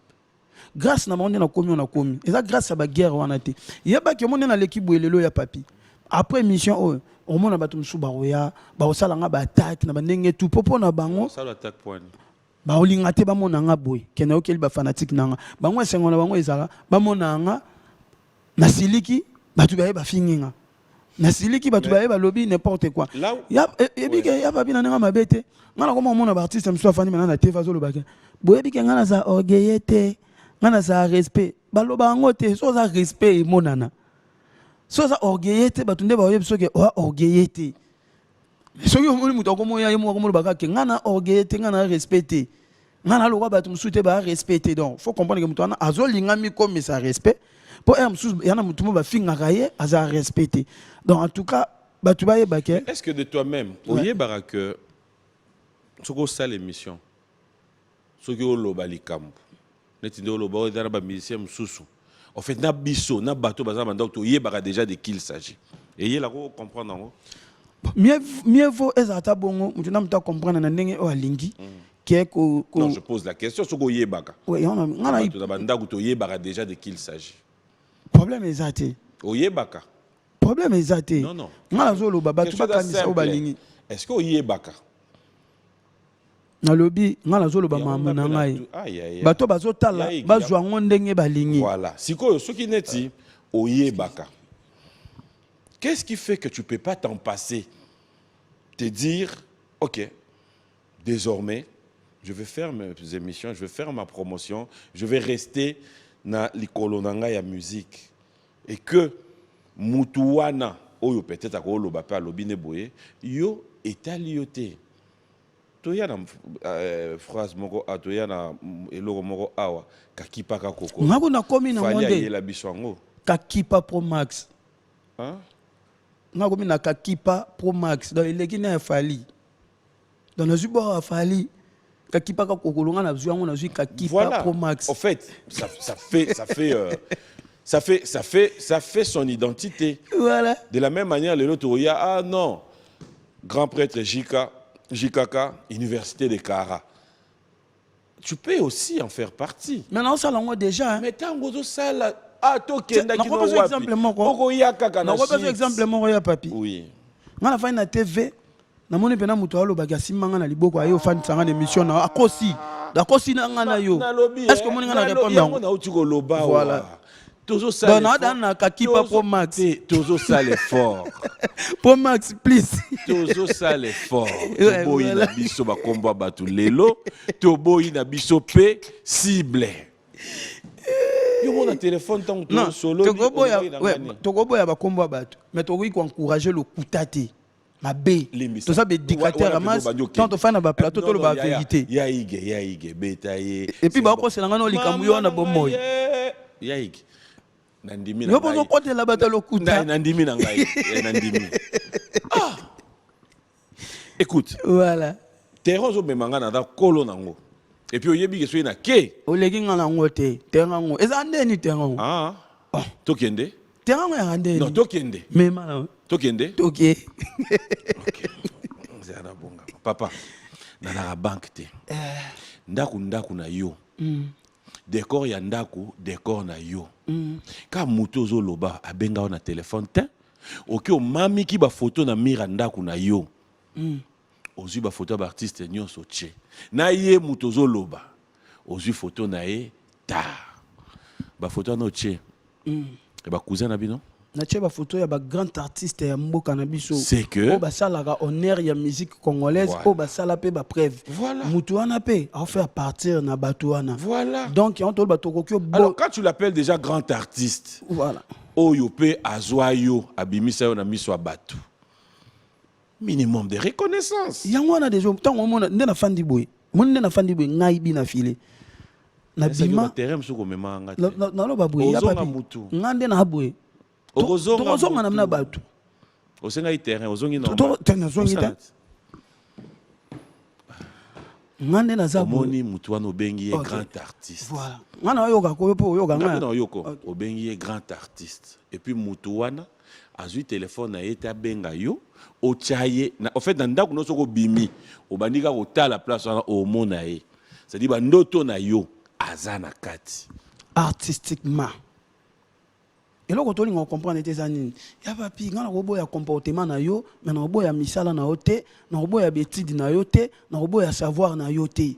Grâce na monde na komi on a komi. Et ça grâce à ba guerre wana te. Yeba ke monde na l'équipe boelelo ya papi. Après mission au monde na batu musu ba roya, ba osala nga ba attaque na ba ndenge tout popo na bango. Ça l'attaque point. Ba olinga te ba monanga boy kena okeli ba fanatique nanga bango esengo na bango ezala ba monanga na siliki batu baye ba finginga na siliki batu baye ba lobby n'importe quoi ya ebike ya papi na nga mabete ngana ko mona ba artiste mso afani na te vazo lobaka boye bike ngana za orgueillete ngana za respect ba loba ngote so za respect monana so za orgueillete batu nde ba yebiso ke orgueillete. Soki omoni mutu akomoya ye moko molobaka ke ngana orgueillete ngana respecté ngana lokwa bato mususu te ba respecté donc faut comprendre que mutu wana azolinga mi comme ça respect pour un mususu yana mutu mo ba fingaka ye aza respecté donc en tout cas bato ba yeba ke est-ce que de toi-même oyebaka que soki osala émission soki oloba likambo Neti ndo loba dans ba musicien mususu. En fait na biso na bato baza banda to yebaka déjà de qui il s'agit. Et il a comprendre ngo. Mieux vaut ezata bongo mutu na muta comprendre na ndenge o alingi. Non, je pose la question sur go yebaka. Oui, on a to banda to yebaka déjà de qui il s'agit. Problème ezate. O yebaka. Problème ezate. Non. Ngala zo lo baba tu ba kanisa o balingi. Est-ce que o yebaka? Na lobi ngala zo lo ba mama na ngai. Bato bazo tala bazwa ngondenge balingi. Voilà. Siko soki neti o yebaka. Qu'est-ce qui fait que tu peux pas t'en passer? Te dire OK, désormais je vais faire mes émissions, je vais faire ma promotion, je vais rester dans likolo na ngai ya musique et que mutuwana oyo peut-être akolo ba pa lobine boye yo etalioté toya na phrase moko atoya na eloko moko awa kakipa ka koko ngako na komi na monde fali la biswango kakipa pro max hein ngako mi na kakipa pro max dans eleki na fali dans le zubo fali kakipa ka koko longa na zuango na zui kakipa pro max. En fait ça fait son identité. Voilà. De la même manière, les autres, il y a, ah non, grand prêtre JKK, Université de Kara. Tu peux aussi en faire partie. Maintenant, ça l'a déjà. Mais tant que ça, là, ah, toi, n'a pas exemple mon papi. Oui. Dans la fin de la TV, na moni pena mutu alo bagasi manga na liboko ayo fan sanga émission na akosi. Dakosi na ngana yo. Est-ce que moni ngana répondre? Voilà. Tozo sale. Dans kakipa pro max. Tozo sale fort. Pro max please. Tozo sale fort. Toboyi na biso ba komba batu lelo. Toboyi na biso pe cible. Yo mon téléphone tant que solo. Togoboya ba komba batu. Mais togoyi ko encourager le kutate. Ma B. Tout ça, dictateur à masse. Tant on fait un plateau, tout le la vérité. Yaïge, bétaillé. Et puis, bah, c'est l'angle où les camouillons ont un bon mot. Yaïge. Nandimi. Nous avons côté la bataille au coup. Nandimi Nangaï. Ah! Écoute. Voilà. Terrain au Memanga dans Kolonango. Et puis, au Yebi, je suis na Ke. Au legging en angoté. Terrain. Et ça, on est ni terrain. Ah. Tokende. Terrain est rendez. Non, Tokende. Mais mal. Tokende. Ok. Papa, dans la banque te. Ndaku na yo. Décor ya ndaku, décor na yo. Ka moto zo loba abenga na téléphone te. Oki o mami ki ba photo na mira ndaku na yo. Ozu ba photo ba artiste nyonso che. Na ye moto zo loba. Ozu photo na ye ta. Ba photo no che. Et ba cousin na bino. Na tcheba photo ya ba grand artiste ya mboka na biso. C'est que o ba salaka honneur ya musique congolaise, o ba sala pe ba preuve. Voilà. Mutu wana pe a fait partir na batuana. Voilà. Donc on tol ba tokokyo bo. Alors quand tu l'appelles déjà grand artiste. Voilà. Oyo pe azwayo abimisa yo na miso abatu. Minimum de reconnaissance. Yango na des temps on mona ndena fandi boy. Mon ndena fandi boy ngai bi na file. Na bima terrain msuko memanga. Na lo ba boy ya papi. Ngande na boy. Tozonga na batu. Osenga terrain, ozongi normal. Tozongi ta. Ngande na za moni mutu wana obengi grand artiste. Voilà. Ngana yoka ko po yoka nga. Non yoko, obengi grand artiste. Et puis mutu wana azui téléphone na eta benga yo, o chaye na en fait na ndako no soko bimi, obandika ko ta la place wana o mona ye. C'est-à-dire ba ndoto na yo azana kati. Artistiquement. Et là, quand on comprend les années, il y a pas pire, on a un comportement na yo, mais on a un misala na yote, on a un étude na yote, on a un savoir na yote.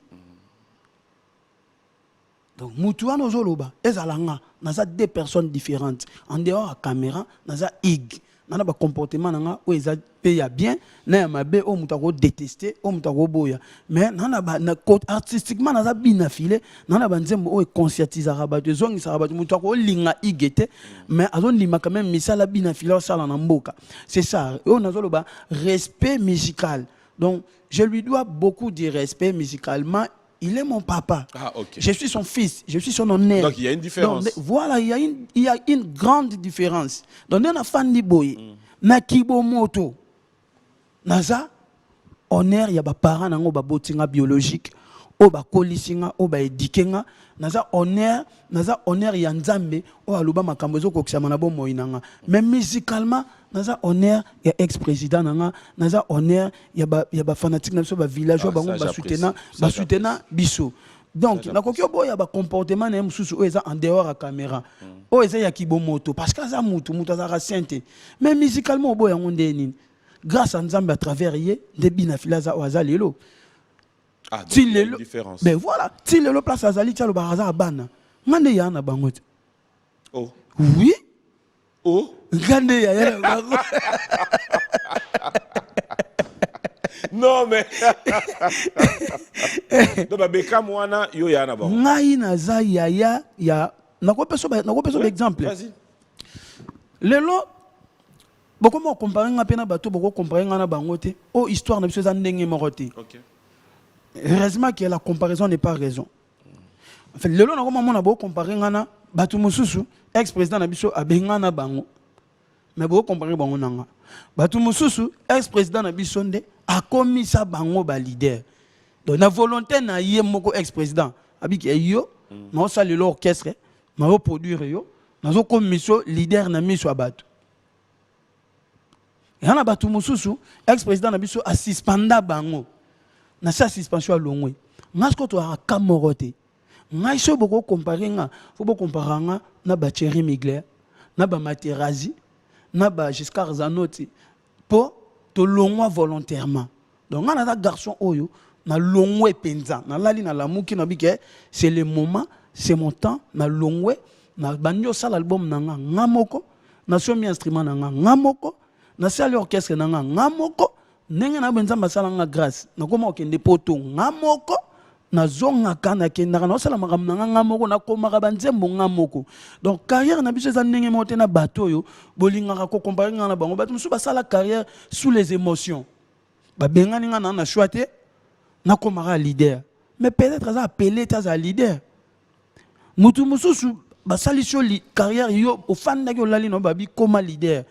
Donc, mutuwa no zoloba, ezalanga, naza deux personnes différentes. En dehors la caméra, naza ig, nana ba comportement nanga o eza pe ya bien, na ya mabe o mutako détester, o mutako boya. Mais nana ba na artistiquement naza bina filé, nana ba nzembo o conscientisera ba de zongi sa ba mutako linga igete, mais azon lima quand même misala bina filé sala na mboka. C'est ça, o nazoloba respect musical. Donc, je lui dois beaucoup de respect musicalement. Il est mon papa. Ah, okay. Je suis son fils. Je suis son honneur. Donc il y a une différence. Donc, voilà, il y a une grande différence. Donc, on a fan de boy. Na kibo moto. Naza honneur, il y a des parents qui ont biologique. o ba kolisinga o ba edikenga naza honneur ya nzambe o aloba makambo zo kokisama na bomoi nanga mais musicalement naza honneur ya ex-président nanga naza honneur ya ba fanatique na biso ba villageois bango ba soutenant biso. Donc nakoki oboya ba comportement na mususu o eza en dehors à caméra o eza ya kibomoto parce que za mutu za sainte mais musicalement oboya ngonde nini grâce à nzambe à travers ye debi na filaza o azalelo. Ah, donc il y a une différence. Ben voilà, si le place azali tia le baraza abana. Ngande ya na bango. Oh. Oui. Oh. Ngande ya na bango. Non mais. Donc ba Beckham wana yo ya na bango. Ngai na za ya nako peso exemple. Vas-y. Lelo boko mo comparer nga pena bato boko comparer nga na bango te. Oh histoire na biso za ndenge morote. OK. Heureusement que la comparaison n'est pas raison. En fait, le long on a beau comparer ngana batu mususu ex-président na biso abengana bango. Mais beau comparer bango nanga. Batu mususu ex-président na biso nde akomisa bango ba leader. Donc na volonté na ye moko ex-président abiki yo na sali l'orchestre na produire yo na zo komisio leader na miso abatu. Yana batu mususu ex-président na biso asispanda bango. Na sa suspension longwe ngasko to aka morote ngai so boko comparer nga faut boko comparer nga na ba Thierry Mugler na ba Materazzi na ba Giscard Zanotti pour to longwa volontairement donc nga na garçon oyo na longwe penza na lali na lamuki na bike c'est le moment c'est mon temps na longwe na banyo sala album nanga ngamoko na somi instrument nanga ngamoko na sala orchestre nanga ngamoko ndenge na benza masala nga grâce na koma okende poto ngamoko na zonga kana kendaka na sala makambo na ngamoko na koma ka banzembo ngamoko donc carrière na biso za ndenge mote na bato yo bolingaka ko comparer nga na bango bato musu basala carrière sous les émotions ba bengani nga na choité na koma leader mais peut-être ça appelé ta leader mutu mususu basali sur carrière yo ofanda ko lali no babi koma leader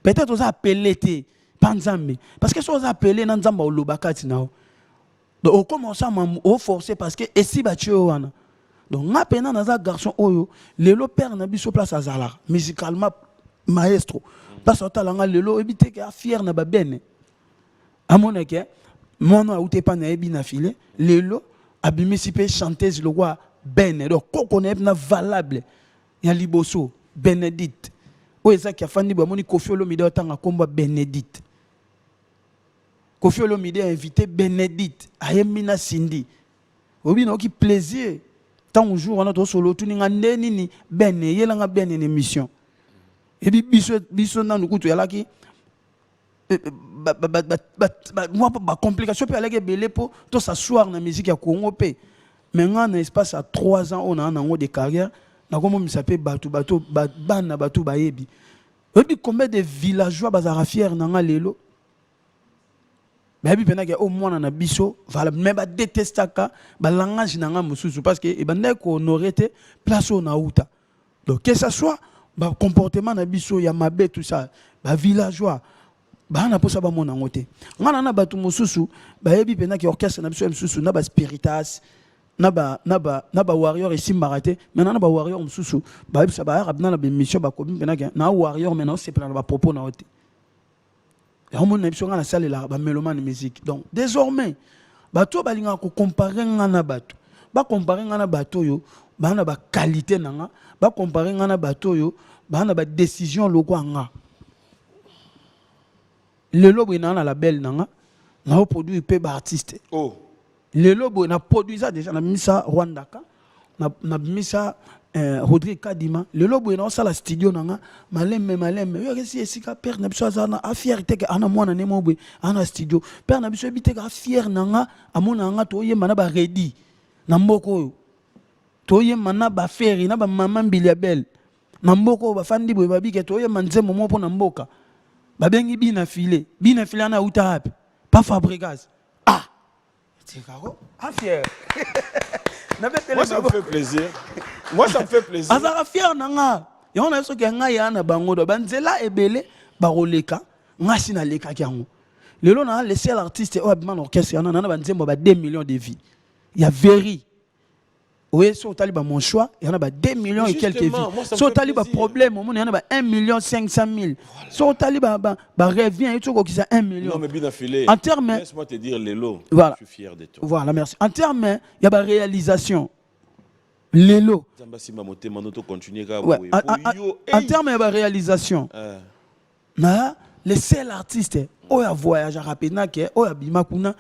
peut-être ça appelé te Panzambe. Parce que si on appelle Nanzamba ou Lobakati now, donc on commence à forcer parce que ici wana. Donc on appelle un garçon oyo, lelo père na biso place à Zala, musicalement maestro. Parce que talanga lelo ebite que fier na babene. Amoneke, mon a outé pas na ebi na filé, lelo abimisipe chanteuse le roi ben donc connaît na valable. Ya liboso Bénédicte. Oeza qui a fandi ba moni Koffi Olomide otanga komba Bénédicte. Koffi Olomide a invité Bénédicte, Ayemina Cindy. Obi no ki plaisir. Tant jour on a to solo tuninga ndeni ni bene yelanga bene une émission. Et bi biso na nukutu yala ki moi ba complication pe alage belé po to s'asseoir na musique ya Congo pe. Mais en espace à 3 ans on a un an de carrière na komo mi s'appelle bato bana bato bayebi. Obi combien de villageois bazara fier na nga lelo. Baby penake au moins na biso voilà même ba détestaka ba langage nanga mususu parce que ebanda ko honorer te place au nauta donc que ça soit ba comportement na biso ya mabe tout ça ba villageois ba na posa ba mona ngote ngana na batu mususu ba yebi penake orchestre na biso mususu na ba spiritas na ba warrior ici maraté maintenant na ba warrior mususu ba yebi sa ba rabna na ba mission ba kobi penake na warrior maintenant c'est plan ba propos na ote. Et on a besoin de la salle de mélomane musique. Donc désormais, bateau balinga ko comparer ngana bateau. Ba comparer ngana bateau yo, ba na ba qualité nanga, ba comparer ngana bateau yo, ba na ba décision loko nga. Le lobo na la belle nanga, na produit pe ba artiste. Oh. Le lobo na produit ça déjà na misa Rwanda ka, na misa Rodrigue Kadima, le lobo est dans la studio nanga, malem, yo resi esika père na biso azana a fierté que ana mwana ne mobwe ana studio. Père na biso bité ka fier nanga, amona nga to yemba na ba ready na mboko yo. To yemba na ba feri na ba maman Biliabel. Na mboko ba fandi boy ba bike to yemba nzembo mo po na mboka. Ba bengi bina filé na uta hapi. Pas Fabregas. Ah. C'est caro, a fier. Moi ça me fait plaisir. Moi ça me fait plaisir. Azara fier nanga. Et on a ce que nga ya na bango do banzela ebele baroleka ngasi na leka kyango. Lelo na laisser l'artiste au abman orchestre na banzembo ba 2 millions de vies. il y a Véry. Oui, si on a mon choix, il y en a 2 millions et quelques vies. Si on a un problème, il y en a 1 million 500 000. Si on a un revient, il y a 1 million. Non, mais bien affilé. En termes, laisse-moi te dire, Lélo, voilà. je suis fier de toi. Voilà, merci. En termes, il y a la réalisation. Lélo. Ouais. En termes de réalisation, les seuls artistes qui ont voyagé à Pénac, qui ont bimakuna,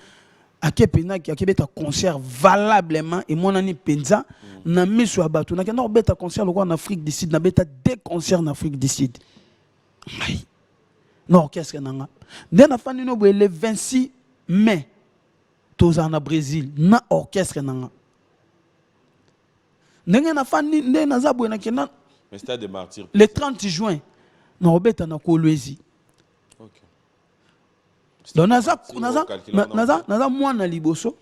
à Pénac, qui ont un concert valablement, et mon ami Penza, n'a mis sur Abatou, n'a pas un concert en Afrique du Sud, n'a pas deux concerts en Afrique du Sud. Non, qu'est-ce que n'a pas? Le 26 mai, tous en Brésil, n'a orchestre n'a. Le 30 juin, nous avons un Kolwezi. Donc, nous avons un liboso.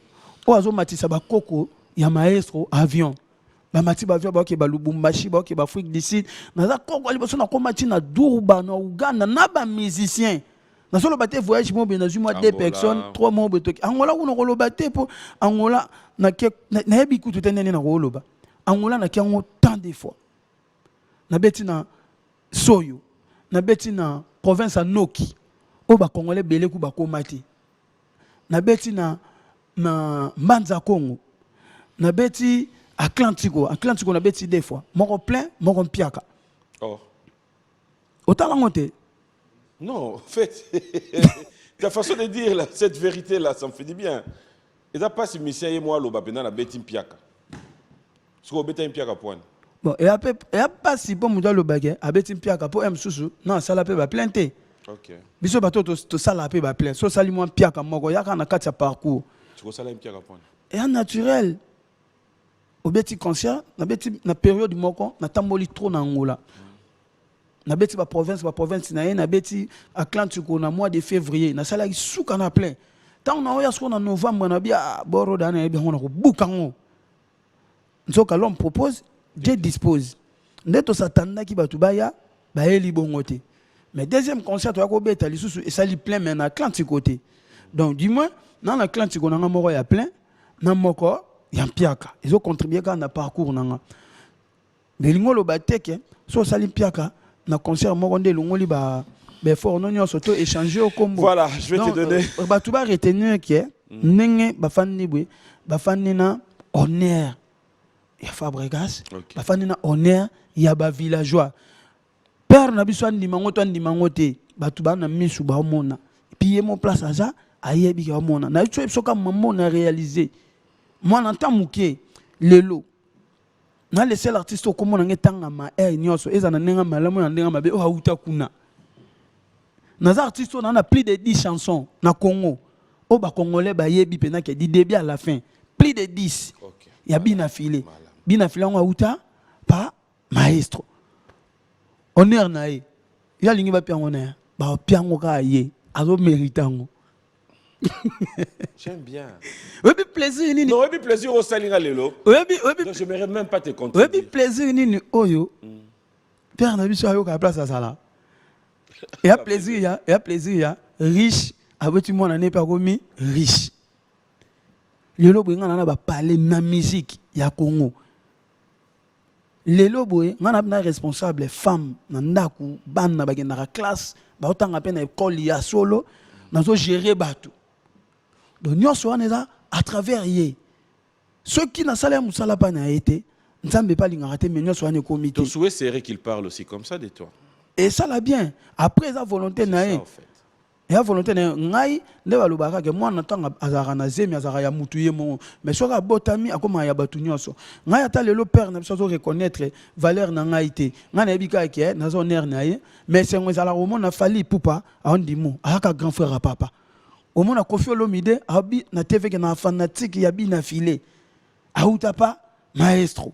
Nous avons un koko, il y a un maestro avion. Nous avons un avion, Lubumbashi, Afrique du Sud. Nous avons un koko, nous avons un Durban, Ouganda, nous avons un musicien. Nous avons un voyage, nous avons 2 personnes, 3 mois. Angola, nous avons un bâtiment pour Angola, nous avons un Angola na kiango tant de fois. Na beti na Soyo, na beti na province Noki. O ba Congolais belé ku ba komati. Na beti na Mbanza Congo. Na beti Atlantico na beti 2 fois. Moko plein, moko piaka. Oh. Autant monter. Non, en fait, ta façon de dire là, cette vérité là, ça me fait du bien. Et ça passe mission et moi loba pena na beti piaka. Bon, et après pas si pour le baguette, à Betim Piaka pour M Soussou, non, ça la peut va planter. Ok. Biso bateau to ça la peut va planter. So sali moi Piaka moko ya kana katia parcours. Tu ça la Piaka point. Et en naturel. Au beti concert, na période moko, na tamboli trop na Angola. Na beti ba province na beti Atlantico na mois de février, na sala souka na plein. Tant on a oya so na novembre na bia boro dana bi on ko bukango. Donc, l'homme propose, Dieu dispose. Neto satanda qui va tout baya, ba eli bongote. Mais deuxième concert, tu as ko beta li susu et ça li plein mais na Atlantique côté. Donc du moins, dans l'Atlantique on a moko ya plein, na moko ya piaka. Ils ont contribué quand na parcours nanga. Mais lingo lo bateke, so sali piaka na concert moko nde longoli ba fort non yo soto échanger au combo. Voilà, je vais te donner. Ba tu ba retenir que nenge ba fanni bwe, ba fanni na honneur. Il y a Fabregas, il y a honneur, il y a des villageois. Père n'a pas de mangote, batuba na misu ba mona. Puis il y a mon place à ça, aïe bi ka mona. Na tu es maman na réalisé. Moi n'entends mouké lelo. Na les seuls artistes comme on a tanga ma nyoso ezana nenga malamu na ndenga mabe o hauta kuna. Na artistes on a plus de 10 chansons na Congo. O ba congolais ba yebi pena ke di début à la fin. Plus de 10. Il y a bien affilé. Bien affilé en Aouta, pas maestro. Honneur nae. Il y a l'ingi ba pian honneur. Ba pian ka yé. Azo méritango. J'aime bien. Oui, plaisir ni. Non, oui, plaisir au salinga lelo. Oui, donc je n'aimerais même pas te compter. Oui, plaisir ni oyo. Père na biso ayo ka place à ça là. Il y a plaisir, il y a plaisir, riche. Avec moi on n'est pas commis riche. Lelo boy ngana ba parler na musique ya Congo. Lelo boy ngana na responsable femme na ndaku bana bagenda ka classe ba otanga pe na école ya solo nazo gérer bato. Donc nyonso wana à travers yé. Ceux qui na sala musala pa na été nzambe pa linga raté mais nyonso wana comité. Ton souhait serait qu'il parle aussi comme ça de toi. Et ça l'a bien. Après sa volonté na yé. Et la volonté de ngai nde balobaka ke moi natanga azara na zemi azara ya mutu ye mo mais soka botami akoma ya batu nyonso ngai ata lelo père na biso reconnaître valeur na ngai te ngai na ebika ke na zo ner na ye mais c'est ngwezala au monde na fali pupa ondimo aka grand frère à papa au monde na Koffi Olomide abi na TV ke na fanatique ya bi na filé auta pa maestro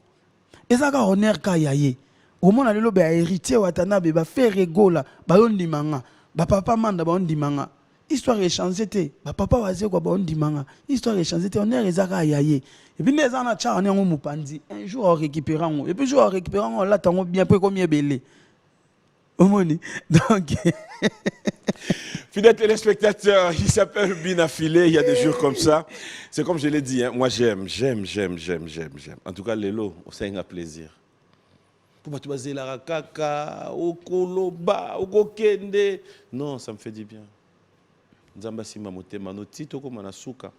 ezaka honneur ka ya ye au monde na lelo ba héritier watana be ba faire regola ba ondimanga ba papa manda ba ondimanga histoire échangée té ba papa waze kwa ba ondimanga histoire échangée té on est ezaka yaye et puis les ana cha on est mupandi un jour on récupérera et puis jour on récupérera on là tango bien peu comme belé omoni donc Fidèles téléspectateurs, il s'appelle Binafilé, il y a des jours comme ça. C'est comme je l'ai dit, hein, moi j'aime. En tout cas, Lélo, c'est un plaisir. Pour tu baser la kaka, okoloba, okokende. Non, ça me fait du bien. Nzamba sima motema no tito ko manasuka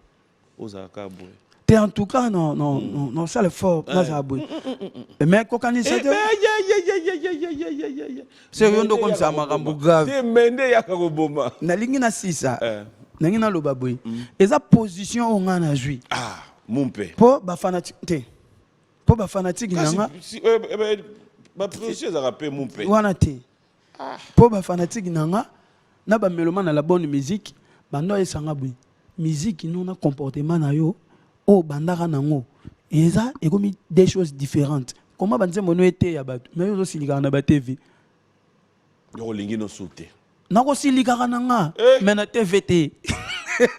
ozaka boy. T'es en tout cas non ça le fort là ça boy. Mais quand on ça c'est rien de comme ça makambo grave. Te mende yakakoboma. Na lingi na sisa. Na lingi na loba boy. Eza position on a joué. Ah, mon père. Po ba fanatique. Po ba fanatique nanga. Ba position za rapper mon père. Wana te. Po ba fanatique nanga na ba mélomane na la bonne musique. Bando esanga boy. Musique non na comportement na yo. Oh bandaka nango. Eza ekomi des choses différentes. Comment banze mono été ya bato. Mais yo silika na ba TV. Yo lingi no souté. Na ko silika nanga. Mais na TVT.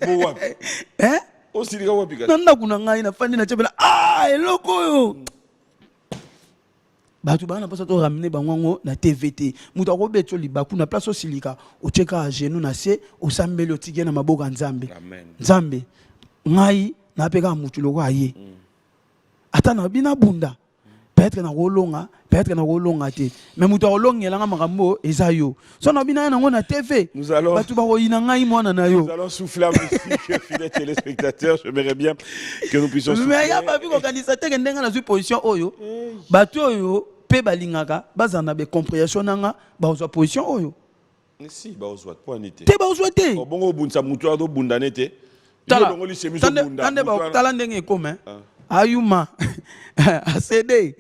Bo wapi? Hein? O silika wapi ka? Nanda kuna ngai na fandi na chebela. Ah, eloko yo. Bato bana posa to ramener bango na TVT. Mutu akobetso libaku na place o silika. O cheka a genou na se o sambeli o tige na maboka nzambe. Amen. Nzambe. Ngai na peka mutu loko aye. Ata na bina bunda. Peut-être na rolonga, peut-être na rolonga te. Mais mutu rolongela nga makambo eza yo. So na bina na ngona TV. Nous allons Bato ba oyina ngai mwana na yo. Nous allons souffler en musique, fidèles téléspectateurs. J'aimerais bien que nous puissions souffler. Mais il y a pas vu qu'organisateur qui est dans la position oyo. Bato oyo pe balingaka bazana be compréhension nanga ba ozo position oyo. Si ba ozwa point nité. Te ba ozo te. Bongo bunsa mutu ado bundane te. Tala. Bongo li semiso bunda. Tande ba tala ndenge comme ayuma ACD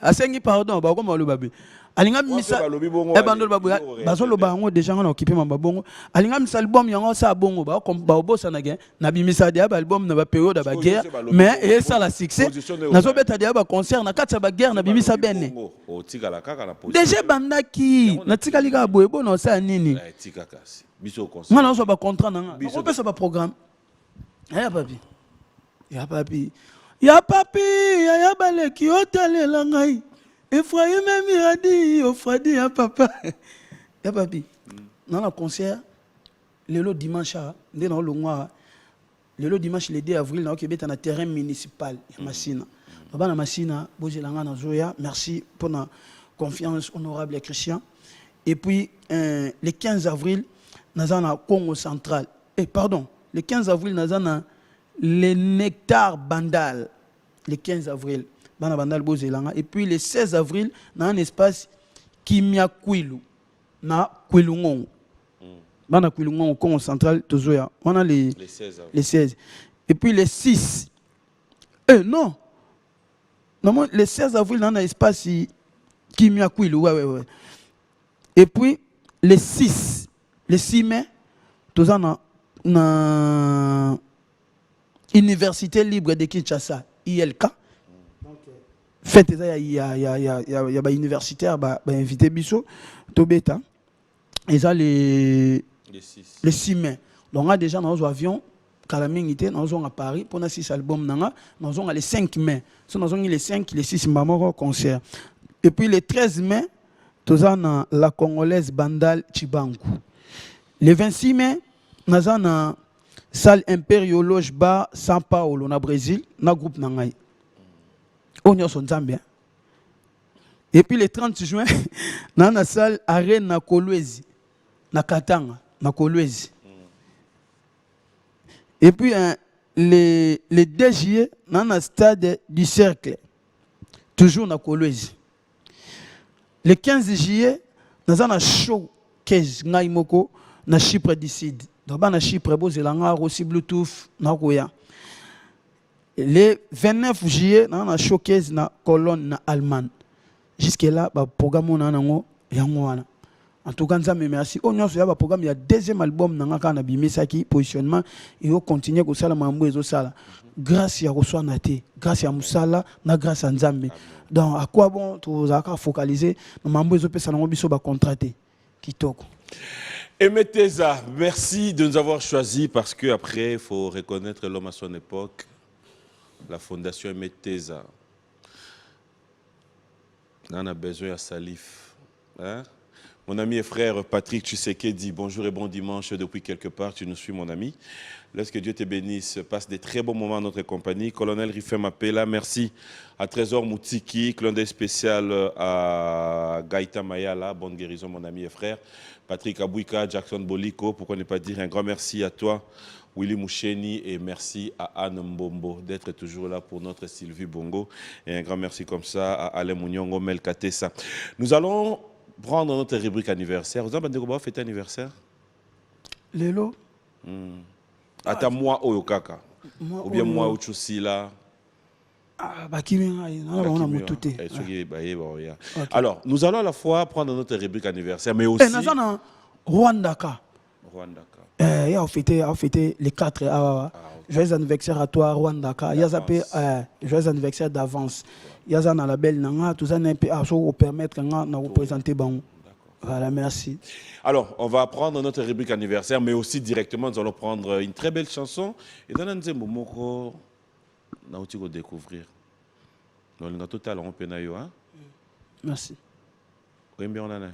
asengi pardon ba ko malu babe. Alinga misa e bandolo babu bazolo bango déjà na occuper mamba bongo alinga misa album yango sa bongo ba obosa na gen na bimisa dia ba album na ba période ba guerre mais et ça la succès nazo beta dia ba concert na katsa ba guerre na bimisa bene déjà bandaki na tikali ka boye bona sa nini biso concert ngana so ba contrat na nga ko pesa ba programme ya papi ya papi ya papi ya baleki otalela ngai Ephraim Miradi, Ofradi, ya papa. Ya papi. Dans le concert, le dimanche, le dimanche, le 2 avril, dans le terrain municipal, Massina. Baba Massina, Bozelanga Nazoya, merci pour la confiance honorable et Christian. Et puis, le 15 avril, nous avons le Congo central. Pardon, le 15 avril, nous avons le Nectar Bandal. Le 15 avril. Et puis le 16 avril, dans un espace Kimia Kwilu, na Kwilungon. Dans Kwilungon, au Congo central, Tozoya. On a les 16. Et puis le 6. Non. Non, le 16 avril, dans un espace Kimia Kwilu. Ouais. Et puis le 6 mai, Tozoya na Université libre de Kinshasa, ILK. Faites il y a des universitaires qui invité biso tobeta et ça les 6 mai donc on a déjà dans avion kalamingité nous à Paris pour 6 albums nanga nous on les 5 mai so nous on les 5 les 6 mamoro concert et puis le 13 mai nous on la congolaise Bandal Chibangu le 26 mai nous on salle Imperial Loge Bar São Paulo na Brésil na groupe nangai. Et puis le 30 juin, dans la salle Arène na Kolwezi, na Katanga, na Kolwezi. Et puis le 2 juillet, dans le stade du Cercle, toujours na Kolwezi. Le 15 juillet, dans un show Kez Ngaimoko, na Chypre du Sud. Donc na Chypre, Bozelanga, aussi Bluetooth, na Koya. Le 29 juillet, on a showcase na colonne na Allemagne. Jusque là, le programme na nango yangoana. En tout cas, merci. On a un programme, il y a deuxième album na ngaka na bimisaki positionnement et on continue ko sala mambo ezo sala. Grâce à Roswa Naté, grâce à Moussala, na grâce à Nzambe. Donc à quoi bon tu zaka focaliser na mambo ezo pesa nango biso ba contraté kitoko. Aimé Teza, merci de nous avoir choisis parce que après il faut reconnaître l'homme à son époque. La fondation Aimé Teza. On a besoin de salif. Hein? Mon ami et frère Patrick Tshisekedi dit bonjour et bon dimanche depuis quelque part. Tu nous suis, mon ami. Laisse que Dieu te bénisse. Passe des très bons moments en notre compagnie. Colonel Rifem Apela, merci. À Trésor Moutiki, clin d'œil spécial à Gaïta Mayala. Bonne guérison, mon ami et frère. Patrick Abouika, Jackson Boliko. Pourquoi ne pas dire un grand merci à toi, Willy Moucheni, et merci à Anne Mbombo d'être toujours là pour notre Sylvie Bongo. Et un grand merci comme ça à Alain Mounyongo Melkatessa. Nous allons prendre notre rubrique anniversaire. Vous avez fêté anniversaire? Lélo. Ata moi Oyokaka. Ou bien moi Uchusila. Alors, nous allons à la fois prendre notre rubrique anniversaire, mais aussi. Rwandaka. Il a fêté les 4. Joyeux anniversaire à toi, Rwandaka. Il y a joyeux anniversaire d'avance. Il y a un label, tout ça peut permettre de représenter. Voilà, merci. Alors, on va prendre notre rubrique anniversaire, mais aussi directement, nous allons prendre une très belle chanson. Et dans un moment, nous allons découvrir. Dans le total, on peut naïo, hein? Merci. Oui, bien, on en a.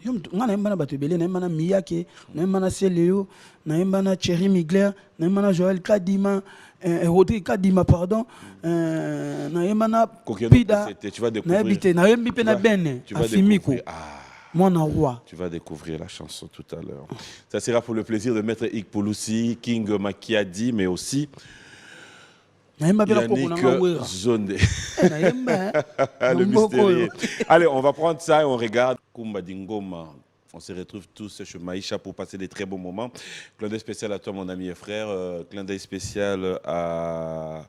Nga naimba batubele naimba Miyake naimba na Seleo naimba na Thierry Migler naimba na Joël Kadima Rodrigue Kadima pardon naimba na Pida tu vas découvrir naimbi pe na Bene Afimiko Mwana roi. Tu vas découvrir la chanson tout à l'heure. Ça sera pour le plaisir de Maître Ik Pouloussi, King Makiadi, mais aussi Yannick Zonde. Le mystérieux. Allez, on va prendre ça et on regarde Kumba Dingoma. On se retrouve tous chez Maïcha pour passer des très bons moments. Clin d'œil spécial à toi, mon ami et frère. Clin d'œil spécial à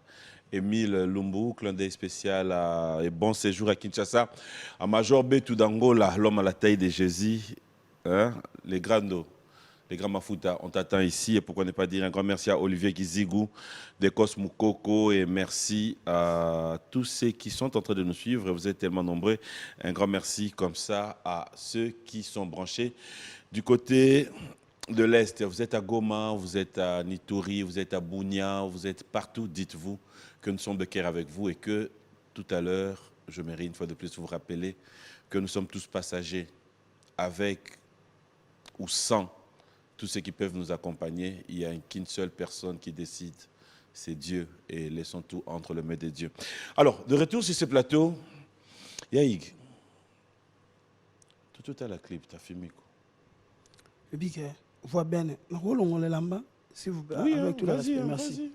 Émile Lumbu. Clin d'œil spécial à et bon séjour à Kinshasa. À Major Betou d'Angola, l'homme à la taille de Jésus. Hein? Les grands Mafuta, on t'attend ici. Et pourquoi ne pas dire un grand merci à Olivier Kizigou, de Cosmoukoko, et merci à tous ceux qui sont en train de nous suivre. Vous êtes tellement nombreux. Un grand merci comme ça à ceux qui sont branchés du côté de l'Est. Vous êtes à Goma, vous êtes à Nitouri, vous êtes à Bunia, vous êtes partout. Dites-vous que nous sommes de cœur avec vous et que tout à l'heure, je mérite une fois de plus vous rappeler que nous sommes tous passagers avec ou sans tous ceux qui peuvent nous accompagner. Il n'y a qu'une seule personne qui décide, c'est Dieu, et laissons tout entre les mains de Dieu. Alors, de retour sur ce plateau, Yaïg, tout à la clip, tu as filmé quoi? Et puis, voix bien, on est là-bas, s'il vous plaît, oui, avec tout le respect, merci.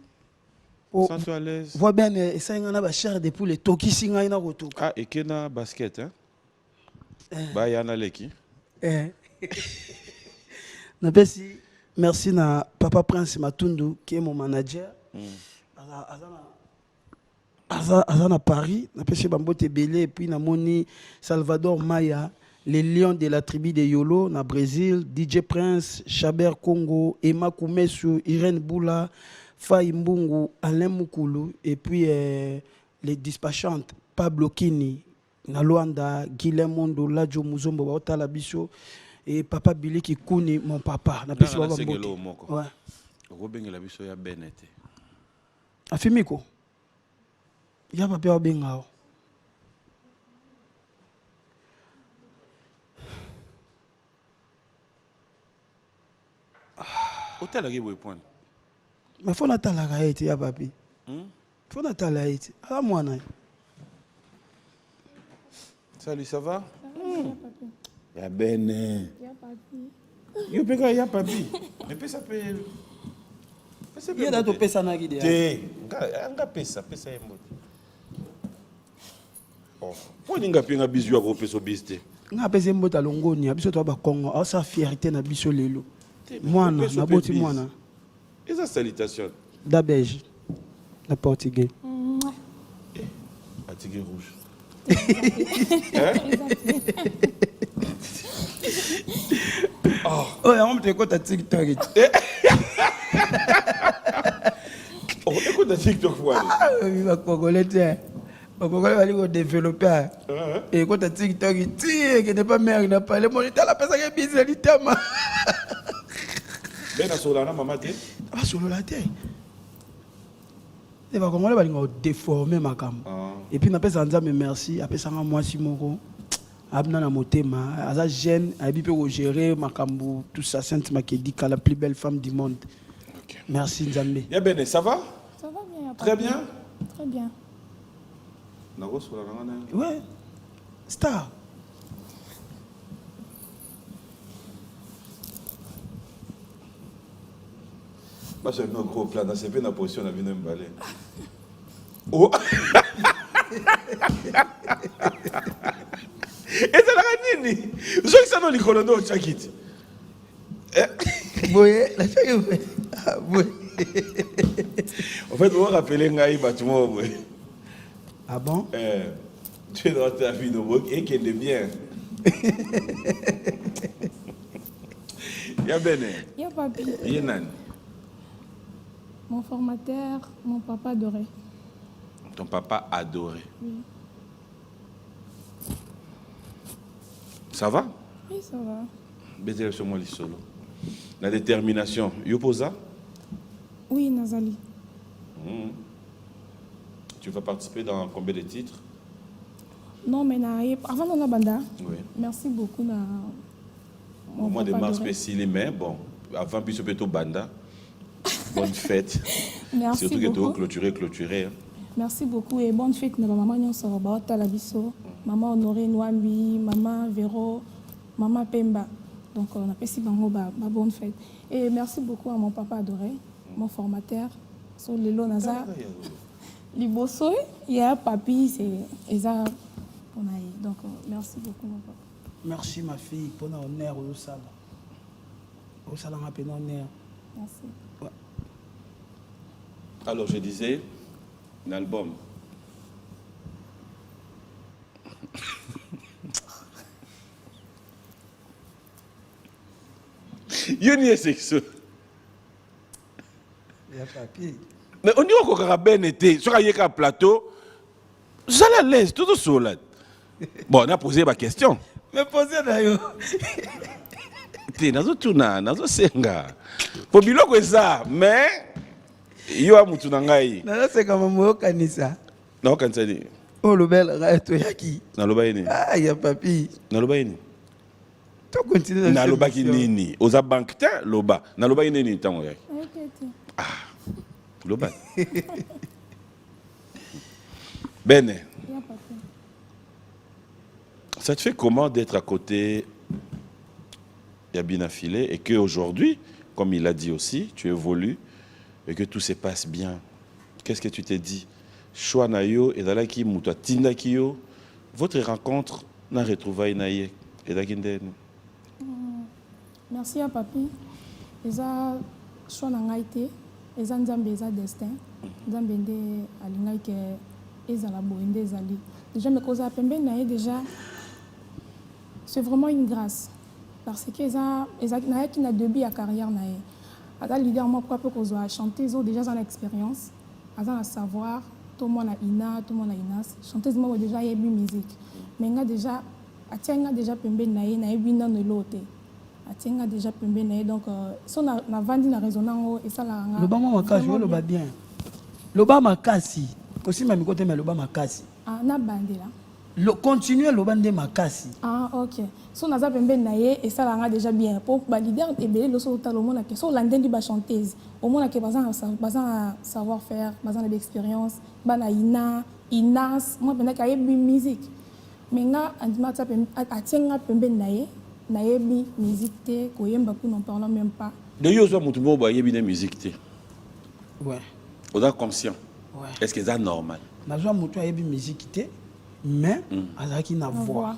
Oh, sens-toi à l'aise. Voix bien, et ça, il y a une chair de poulet, toki singa ina roto. Ah, et qu'il y a basket, hein? Bah, il y en a qui? Merci à Papa Prince Matundu, qui est mon manager. À Paris, merci Bambote Belé, et puis Namoni Salvador Maya, les lions de la tribu de Yolo, na Brésil, DJ Prince, Chaber Congo, Emma Koumesu, Irène Boula, Faye Mbungu, Alain Moukoulou, et puis les dispatchantes, Pablo Kini, Naluanda, Guilhem Mondo, Ladjo Muzombo, Baotala Biso, et Papa Billy qui connaît mon papa. Na pesi baba mbote. Ouais. Robengela biso ya benete. Afimiko. Ya papa obengao. Hôtel à boy point. Mais faut natala gaete ya papi. Faut natala gaete. Ala mwana. Salut, ça va? Ya bene. Ya papi. Yo pega ya papi. Mais pesa pe. Ya da to pesa na gide. Te. Nga pesa yembo. Oh. Pour ninga pinga bizu ya ko pesa biste. Nga pesa mbota longoni ya biso to ba Congo. A sa fierté na biso lelo. Mwana na boti mwana. Et sa salutation. Da Belge. La portugais. A tigre rouge. Oh, on me écoute à TikTok. Oh, écoute à TikTok, voilà. Il va Congolais, tiens. Le Congolais va développer. Et écoute à TikTok, il tire, qui n'est pas mère, il n'a pas les moniteurs, la personne qui est bizarre, il t'a mal. Ben, à Solana, maman, t'es? Ah, sur la terre. Et va Congolais va déformer ma cam. Et puis, on appelle ça, mais merci. Après ça, moi, si mon abna na motema aza jeune abi pe ko gérer makambo tout ça Sainte Makedi la plus belle femme du monde. Okay. Merci Nzambe. Ya bene, ça va? Ça va bien. Très bien. Très bien. Ouais. Star. Bah, j'ai un gros plan. Dans cette position, on a vu un balai. Oh! Et ça l'a dit. Je sais que ça n'a pas de Tchakit. Oui, la oui. En fait, on va rappeler un bâtiment. Ah bon? Tu es dans ta vie de work et qu'elle est bien. Ya bene. Ya papi. Yenan. Mon formateur, mon papa adoré. Ton papa adoré. Oui. Ça va? Oui, ça va. Baiser sur moi les solo. La détermination. Yoposa? Oui, Nazali. Tu vas participer dans combien de titres? Non, mais avant de banda. Oui. Merci beaucoup. Au mois de mars, spécial, mais bon, avant, puis c'est plutôt banda. Bonne fête. Merci surtout beaucoup. Que tu clôturé. Hein. Merci beaucoup et bonne fête. Maman Nyonso, Talabiso, maman Honoré Nwambi, maman Véro, maman Pemba. Donc on appelle si bonne fête. Et merci beaucoup à mon papa adoré, mon formateur, sur le lot Naza. Liboso, il y a papi, c'est Eza. Donc merci beaucoup mon papa. Merci ma fille pour l'honneur au salon. Au salon à peine honneur. Merci. Ouais. Alors je disais, un album. Yoni est sexuel. Il y a papier. Mais on dit qu'on a bien été, sur un plateau, ça la laisse, tout seul. Bon, on a posé ma question. Mais posez d'ailleurs. Nazo tuna, nazo senga. Pour biloko ça, mais yo amutu nangai. Na c'est comme moi kanisa. Na kanisa ni. Oh le bel rato yaki. Na loba ini. Ah ya papi. Na loba ini. Tu continues na loba ki nini? Oza bank te loba. Na loba ini ni tango yaki. Ah. Loba. Bene. Ça te fait comment d'être à côté Yabina Filé et qu'aujourd'hui, comme il a dit aussi, tu évolues et que tout se passe bien? Qu'est-ce que tu t'es dit? Choix nayo et dalaki muta tinda kiyo. Votre rencontre n'a retrouvé naye et dakindenu. Merci à papi. Eza choix nangaite, eza nzambe eza destin. Nzambe nde alingai ke eza la boende ezali. Déjà me cause pembe naye déjà c'est vraiment une grâce. Parce que eza qui n'a début à carrière naye. Ada leader moi pourquoi peut qu'on chanter ils ont déjà une expérience, ada un savoir, tout le monde a ina, tout le monde a inas. Chanteuse moi déjà yebi musique. Mais nga déjà atianga déjà pembe naye yebi na lote. Atianga déjà pembe naye donc son na vandi na résonant et ça la nga. Le bama makasi le ba bien. Le bama makasi. Aussi ma mikote mais le bama makasi. Ah na bande là. Le continuer le bande makasi. Ah OK. So naza pembe naye et ça la nga déjà bien. Pour ba leader et belé le so talo mona que so landendi ba chanteuse. Au moins que bazan savoir faire, bazan d'expérience, bana ina, inas, moi pendant qu'il y a musique. Mais nga andima ta pembe atianga pembe naye nayebi musique te koyemba pour n'en parlant même pas. De yo so mutu mo ba yebi na musique te. Ouais. On est conscient. Ouais. Est-ce que c'est normal? Nazwa mutu ayebi musique te mais azaki na voix.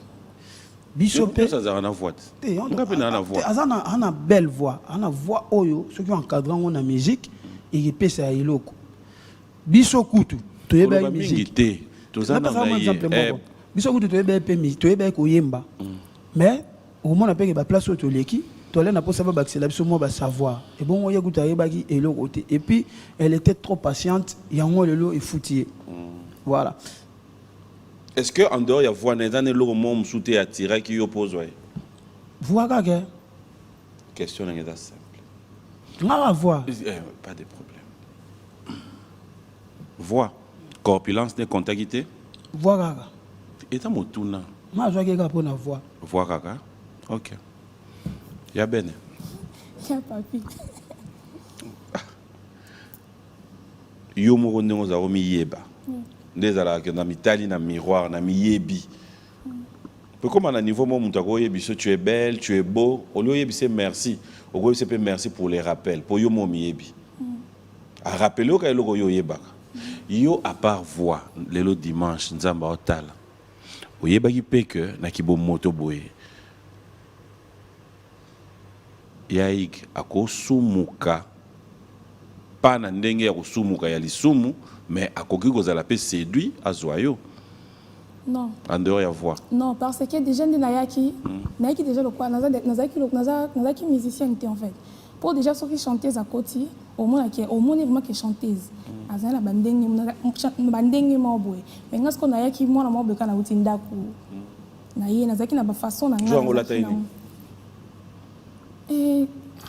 Bisopé ça a na voix. On peut na voix. Azana ana belle voix, ana voix oyo ceux qui encadrant on la musique et repese ya iloko. Bisokutu to yeba musique. Tozana na ye. Bisokutu to yeba pe musique, to yeba ko yemba. Mais au moins on a ba place au leki, to aller na po savoir ba c'est mo ba savoir. Et bon oya kuta yeba ki eloko te. Et puis elle était trop patiente, yango lelo e foutier. Voilà. Est-ce que en dehors il y a voix n'ezane lo mom souté attirer qui oppose ouais. Voix gaga. Question n'est pas simple. La voix. Pas de problème. Voix. Corpulence de contagité. Voix gaga. Et ta motuna. Moi, je vais pour la voix. Voix kaka. Ok. Ya bene. Ya papi. Yo moko ndenge ozala miyeba. Nde ezalaka na mitali na miroir na miyebi. Peu comme à un niveau où tu es belle, tu es beau, au lieu de merci, au lieu de merci pour les rappels, pour yo mo miyebi. A rappeler au yo yo yeba. Yo à part voix, le dimanche nzamba otala. Oyeba ki pe que na kibo moto boye. Yaik akosumuka pas na ndenge ya kosumuka ya lisumu, mais akoki kozala pe séduit azoyo. Non. En dehors ya voix. Non, parce que déjà nayaki déjà le quoi, nazaki musicien en fait. Pour déjà ceux qui chantaient à côté, au moins vraiment qui chanteuse. Azana bandenge maboy. Mais ngas ko nayaki moi na maboy kana utinda ku. Na ye nazaki na ba façon na nga. Joango lata ini.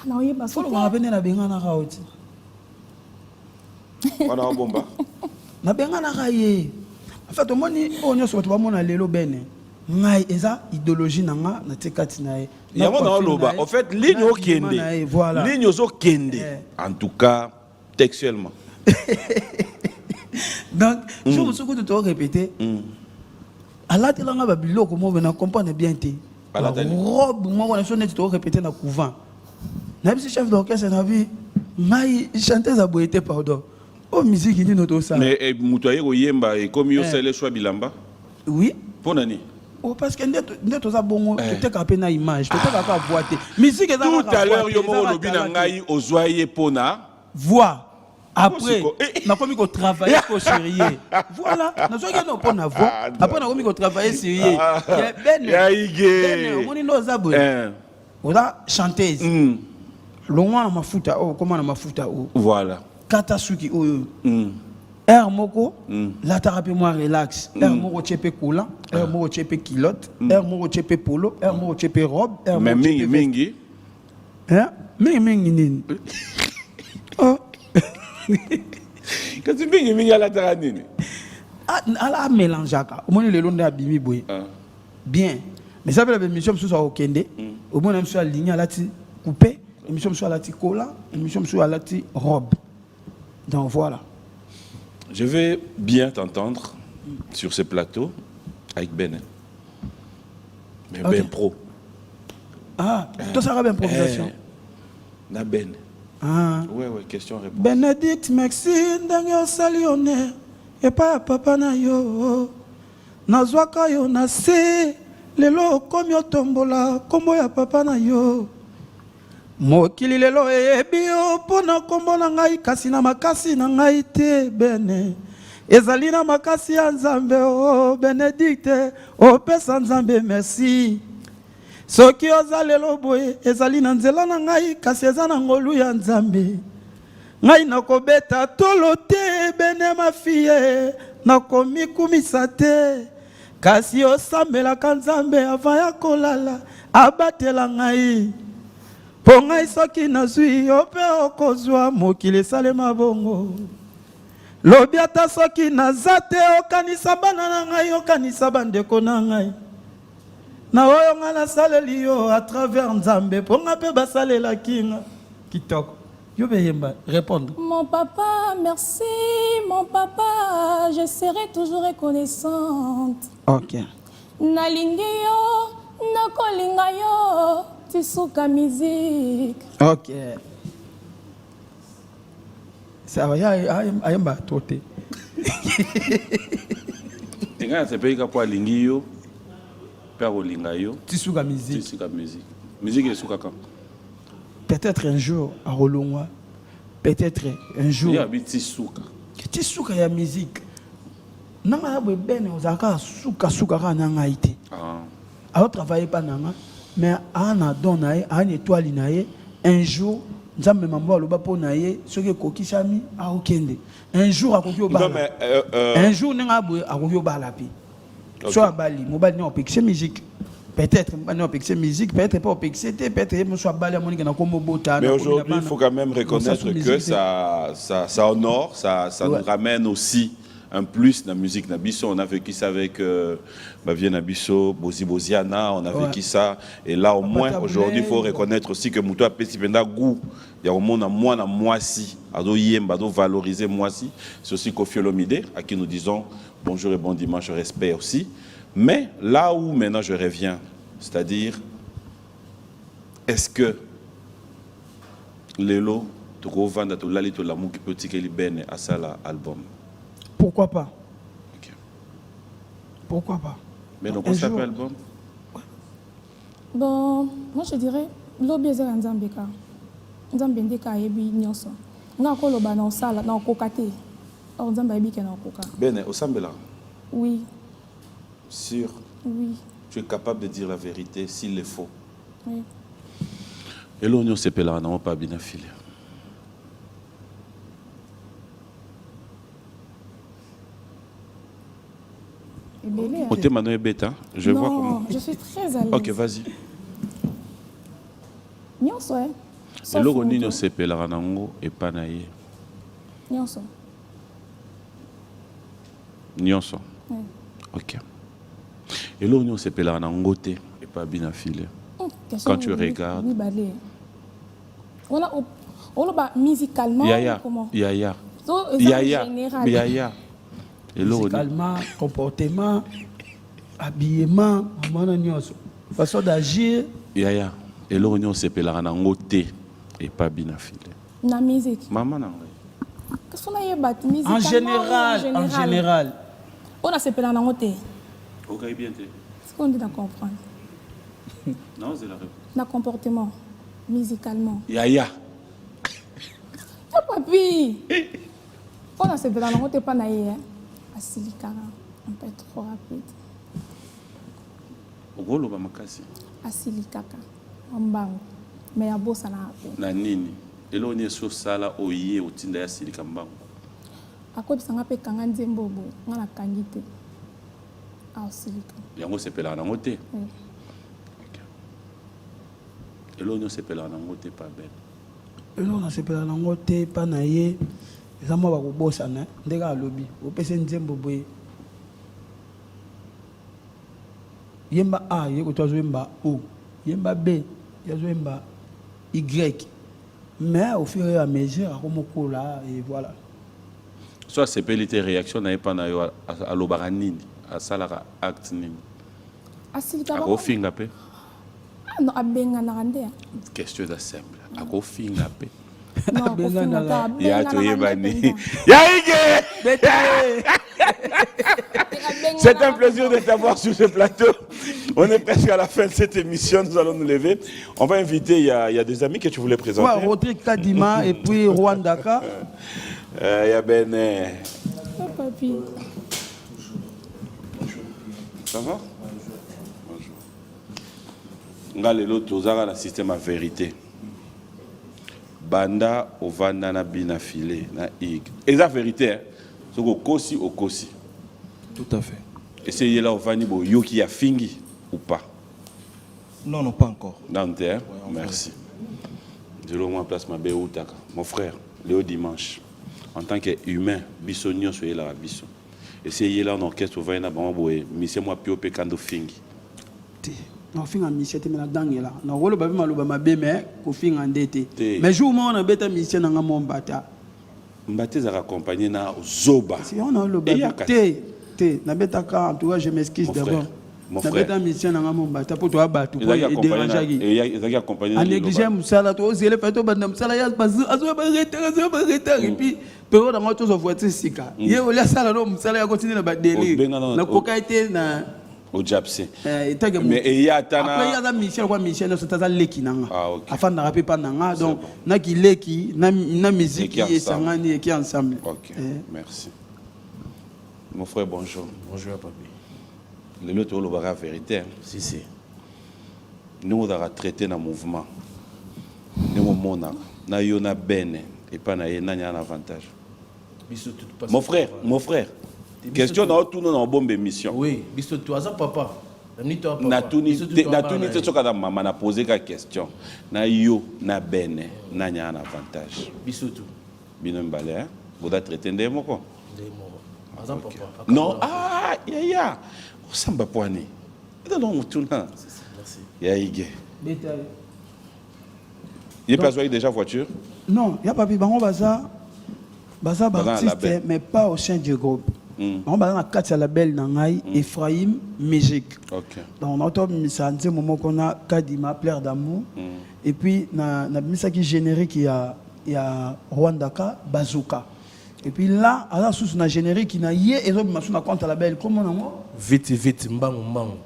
Na oye ba so. Faut le na benga na raoti. Wana bomba. Na benga na raye. En fait, au moins, on a soit vraiment lelo bene. Ngai eza idéologie nanga na tekati na e. Ya mona loba. En fait, ligne au kende. Ligne au kende. En tout cas, textuellement. Donc, je me suis dit de répéter. Allah te langa ba biloko mo na comprendre bien te. Robe mo on a sonné de répéter na couvent. Na bi chef d'orchestre na bi ngai chanteuse a boité pardon. Oh, musique, il dit notre ça. Mais Moutouaye Oyemba et comme il le choix Bilamba. Oui. Pour Nani. Oh, parce que nous avons bon, peut-être à peine une image, peut-être à boiter. Musique est tout à l'heure, il y a un Binangaï aux Zoye Pona. Voix. Après, on a commis qu'on travaille pour sérieux. Voilà. Nous avons pas na voix. Après, on a commis qu'on travaille sérieux. Il y a Ige. On est nos abonnés. On a chanteuse. Loin à ma fouta. Oh, comment à ma fouta. Voilà. Katasuki oyo. Air moko, la thérapie moi relax. Air moko chepe coulant, air moko chepe kilote, air moko chepe polo, air moko chepe robe, air moko chepe mingi. Hein? Mingi nini? Oh. Quand tu mingi à la taranine. Ah, ala mélangeaka. Au moins le long de abimi boy. Bien. Mais ça veut dire mission sur au kende. Au moins même sur la ligne à la ti coupé, mission sur la ti cola, mission sur la ti robe. Donc voilà. Je vais bien t'entendre sur ce plateau avec Ben. Mais okay. Ben pro. Ah, tout ça va improvisation. Na Ben. Ah. Ouais, question-réponse. Bénédicte, merci, Daniel Salionne. Et pas papa na yo. Nazwaka yo na se. Lelo comme yo tombola. Kombo ya papa na yo. Mokili lelo ebio pona kombo na ngai kasi na makasi na ngai te bene ezali na makasi ya Nzambe o Benedicte o pesa Nzambe merci soki ozalelo boye ezali na nzela na ngai kasi eza na ngolu ya Nzambe ngai nakobeta tolo te bene mafie nakomikumisa te kasi osambelaka Nzambe avant ya kolala abatela ngai Pongai soki nazui ope okozwa mokili salema bongo. Lobiata soki nazate okanisa bana na ngai okanisa bandeko na ngai. Na oyo ngala saleli yo à travers Nzambe ponga pe basalela kinga. Kitoko. Yo beyemba répondre. Mon papa, merci mon papa, je serai toujours reconnaissante. OK. Nalingi yo, nakolinga yo. Tisuka musique. OK. Ça va, ayamba toté. Tinga c'est pays kwa lingio. Père lingayo. Tisuka musique. Tisuka musique. Musique est suka quand? Peut-être un jour à Rolongwa. Peut-être un jour. Il y a Tisuka. Tisuka ya musique. Nanga bwe bene ozaka suka kana ngaite. Ah. Alors travailler pas nanga. Mais ana donaye ana étoile naye un jour nzambe mambo aloba po naye soki kokisami a okende un jour akoki obala un jour nenga boye akoki obala pi so abali mobali na opexer musique peut-être mobali na opexer musique peut-être pas opexer peut-être mo so abali amoni na kombo bota. Mais aujourd'hui il faut quand même reconnaître que ça honore ça nous ramène aussi un plus dans la musique Nabiso. On a vécu ça avec Bavien Nabiso, Bozi Boziana, on a vécu ça. Et là, au moins, aujourd'hui, il faut reconnaître aussi que Moutou a pété goût. Il y a au moins un mois-ci, à valoriser mois-ci. C'est aussi Kofi Olomide, à qui nous disons bonjour et bon dimanche, respect aussi. Mais là où maintenant je reviens, c'est-à-dire, est-ce que Lelo, tu peux vendre tout l'ali, tout l'amour qui peut tirer ben à ça l'album? Pourquoi pas? Okay. Pourquoi pas? Mais donc, on s'appelle album? Bon, moi je dirais, l'objet est un zambeka. Zambendeka ebi nyonso. Nga ko loba na sala na kokate. Or zamba ebi ke na koka. Ben, au Sambela? Oui. Sûr? Oui. Tu es capable de dire la vérité s'il le faut? Oui. Et l'oignon c'est là, non pas bien affilé. Côté Manuel Beta, je vois comment. Je suis très à l'aise. Ok, vas-y. Nyonso, hein? Et l'oignon c'est là, non et pas naïe. Nyonso. Nyonso. Oui. Ok. Et l'oignon c'est là, non et pas bien affilé. Quand tu regardes. On a musicalement. Comment? Yaya. Yaya. Musicalement, comportement, habillement, façon d'agir. Yaya. Et l'oignon c'est là, non et pas bien affilé. La musique. Maman, non. En général. On a sepelé en angoté. Ok, bien. Ce qu'on dit d'en comprendre. Non, c'est la réponse. Le comportement, musicalement. Yaya. Oh, papi. On a sepelé en angoté, pas naïe. Asilikara, un peu trop rapide. Ogolo ba makasi. Asilikaka, mbango. Mais ya bossa na hapo. Na nini? Elo ni so sala oye otinda ya silika mbango. Akobisanga pe kanga nzembobo, nga na kangite. Ah, silika. Yango sepela na ngote. Oui. OK. Elo ni sepela na ngote pas belle. Elo na sepela na ngote pas na ye. Eza mwa bakobosana ndeka alobi opese nzembobo yemba A ye ko yemba O yemba B yemba Y mais au fur et à mesure akomokola et voilà soit c'est pelite réaction na pas na yo a lobara nini a salara acte nini asilika ko finga pe no abenga na rande question d'assemble a ko finga pe non ya to yebani ya ige. C'est un plaisir de t'avoir sur ce plateau. On est presque à la fin de cette émission, nous allons nous lever. On va inviter, il y a des amis que tu voulais présenter. Ouais, Rodrigue Kadima et puis Rwandaka. Il y a Ben. Papi. Ça va? Bonjour. Ngalelo tozara na système à vérité. Banda ovanda na bina filé na ig. Et la vérité, hein. C'est au kosi au kosi. Tout à fait. Essayez là ovani bo yoki ya fingi ou pas? Non, non, pas encore. Dante, hein? Merci. Je le place ma béoutaka. Mon frère, Léo Dimanche, en tant qu'humain, bisonnion soyez là bison. Essayez là en orchestre ovani na bama boye, mise moi pio pekando fingi. Non, finga mission te mena dangue là. Non, rolo babi maluba mabe mais ko finga ndete. Mais jour mo on a beta mission na ngamo mbata. Mbate za accompagner na zoba. Si on a le babi te na beta ka en tout cas je m'excuse d'abord. Mon na frère. beta mission na ngamo mbata pour toi battu pour déranger qui. Et ils accompagner. En négligeant musala to zele fa to banda musala ya bazu azo ba retard et puis pero na moto zo voiture sika. Ye ola sala no musala ya continuer na ba délire. Na koka été na au Japsi. Mais il y a après il y a Michel quoi Michel c'est ça leki nanga. Ah OK. Afin de rappeler pas nanga donc na ki leki na musique qui est sangani et qui ensemble. OK. Merci. Mon frère bonjour. Bonjour, papi. Le lot le bara vérité. Si, si. Nous on a traité dans mouvement. Nous mona na yona bene et pas na yena un avantage. Mon frère. Question dans tout dans bombe émission. Oui, biso tu as papa. Na tuni te soka da mama na poser ka question. Na yo na bene na nya un avantage. Biso tu. Bino mbale hein. Vous da traiter ndemo ko. Ndemo. Azam papa. Non, ah, yaya. Osamba poani. Non, tourna. Merci. Yaïge. Bétail. Il pas joué déjà voiture? Non, il y a pas bango baza Baza artiste label. mais pas au sein du groupe. On baza na kati ya label na ngai Ephraim Music. OK. Donc on entend ça un moment qu'on a Kadima Plaire d'amour et puis na misa qui générique il y a Rwandaka Bazooka. Et puis là à la source na générique na yé et donc na compte à label comment on Vite, mbango.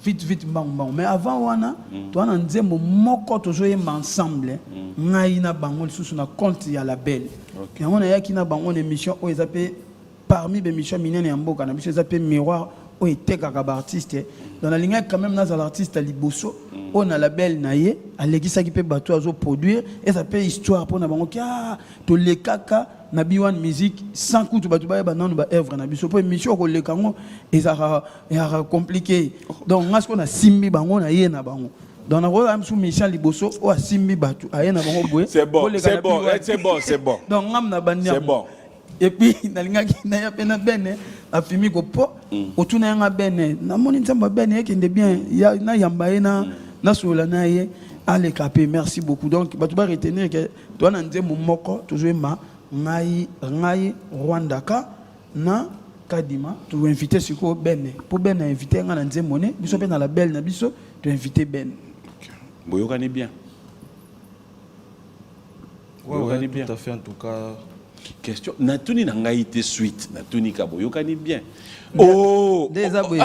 vite mbang mais avant wana toi na nzembo moko tozoyemba ensemble ngai na bango lisusu na compte ya label yango nayaki na bango na émission oyo eza mpe parmi bémission minene ya mboka na biso eza mpe miroir oyo etekaka baartiste donc nalingaki quand même nazala artiste ya liboso oyo na label na ye alekisaki mpe bato azoproduire eza mpe histoire mpo na bango ki tolekaka na B1 musique sans kutu bato bayeba nanu baœuvre na biso mpo émission okoleka yango ezaka compliqué donc nga sikoyo nasimbi bango na ye na bango donc nakoyoka misu mission liboso oyo asimbi bato aye na bango boye C'est bon. donc ngam na bandi C'est bon. et puis nalingaki naya mpe na bene afimi ko po otuna yanga bene namoni nzambe bene ekende bien na yamba ye na sola na ye aleka mpe merci beaucoup donc bato ba retenir ke toa na nzembo moko tozoyemba ngai Rwandaka na Kadima to inviter siko bene po bene inviter nga na nzembo ne biso pe na la belle na biso to inviter bene Boyokani bien. Ouais, bien. tout à fait en tout cas. Question. Natuni nangaïté suite. Natuni ka boyokani bien. Oh. Déjà boy.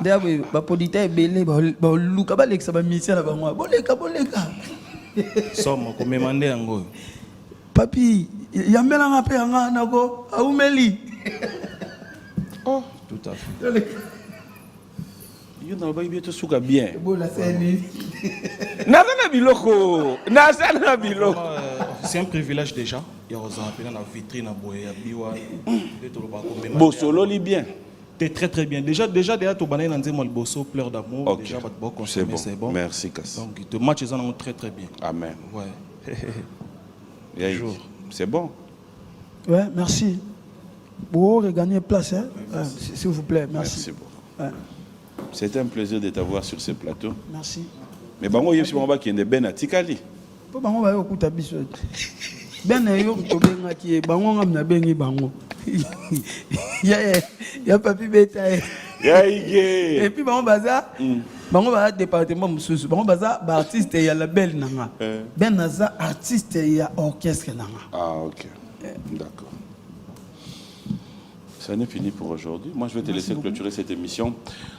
Déjà boy ba polita ebele ba luka ba leksa ba mission na bango. Boleka. Somme ko memande yango. Papi yambela nga pe nga nako aumeli. Oh, tout à fait. Yo na ba bieto suka bien. Bola seni. Nazana biloko. C'est un privilège déjà. Il y a aux appelés dans la vitrine à Boya, Biwa, de tout le parcours. Bossolo li bien. T'es très bien. Déjà, tu as dit le bosso, pleure d'amour. Okay. Déjà, c'est bon. Merci, Kass. Donc, le match est très bien. Amen. Ouais. C'est bon. Ouais, merci. Pour regagner place, hein? S'il vous plaît, merci. Merci beaucoup. Ouais. C'était un plaisir de t'avoir sur ce plateau. Merci. Mais bango yesi bango qui est ben atikali. Po bango ba yokuta biso. Ben yo to benga ki bango ngam na bengi bango. Ya papi beta. Ya ige. Et puis bango baza bango ba département mususu. Bango baza ba artiste ya label nanga. Ben naza artiste ya orchestre nanga. Ah OK. D'accord. Ça n'est fini pour aujourd'hui. Moi, je vais te laisser clôturer cette émission.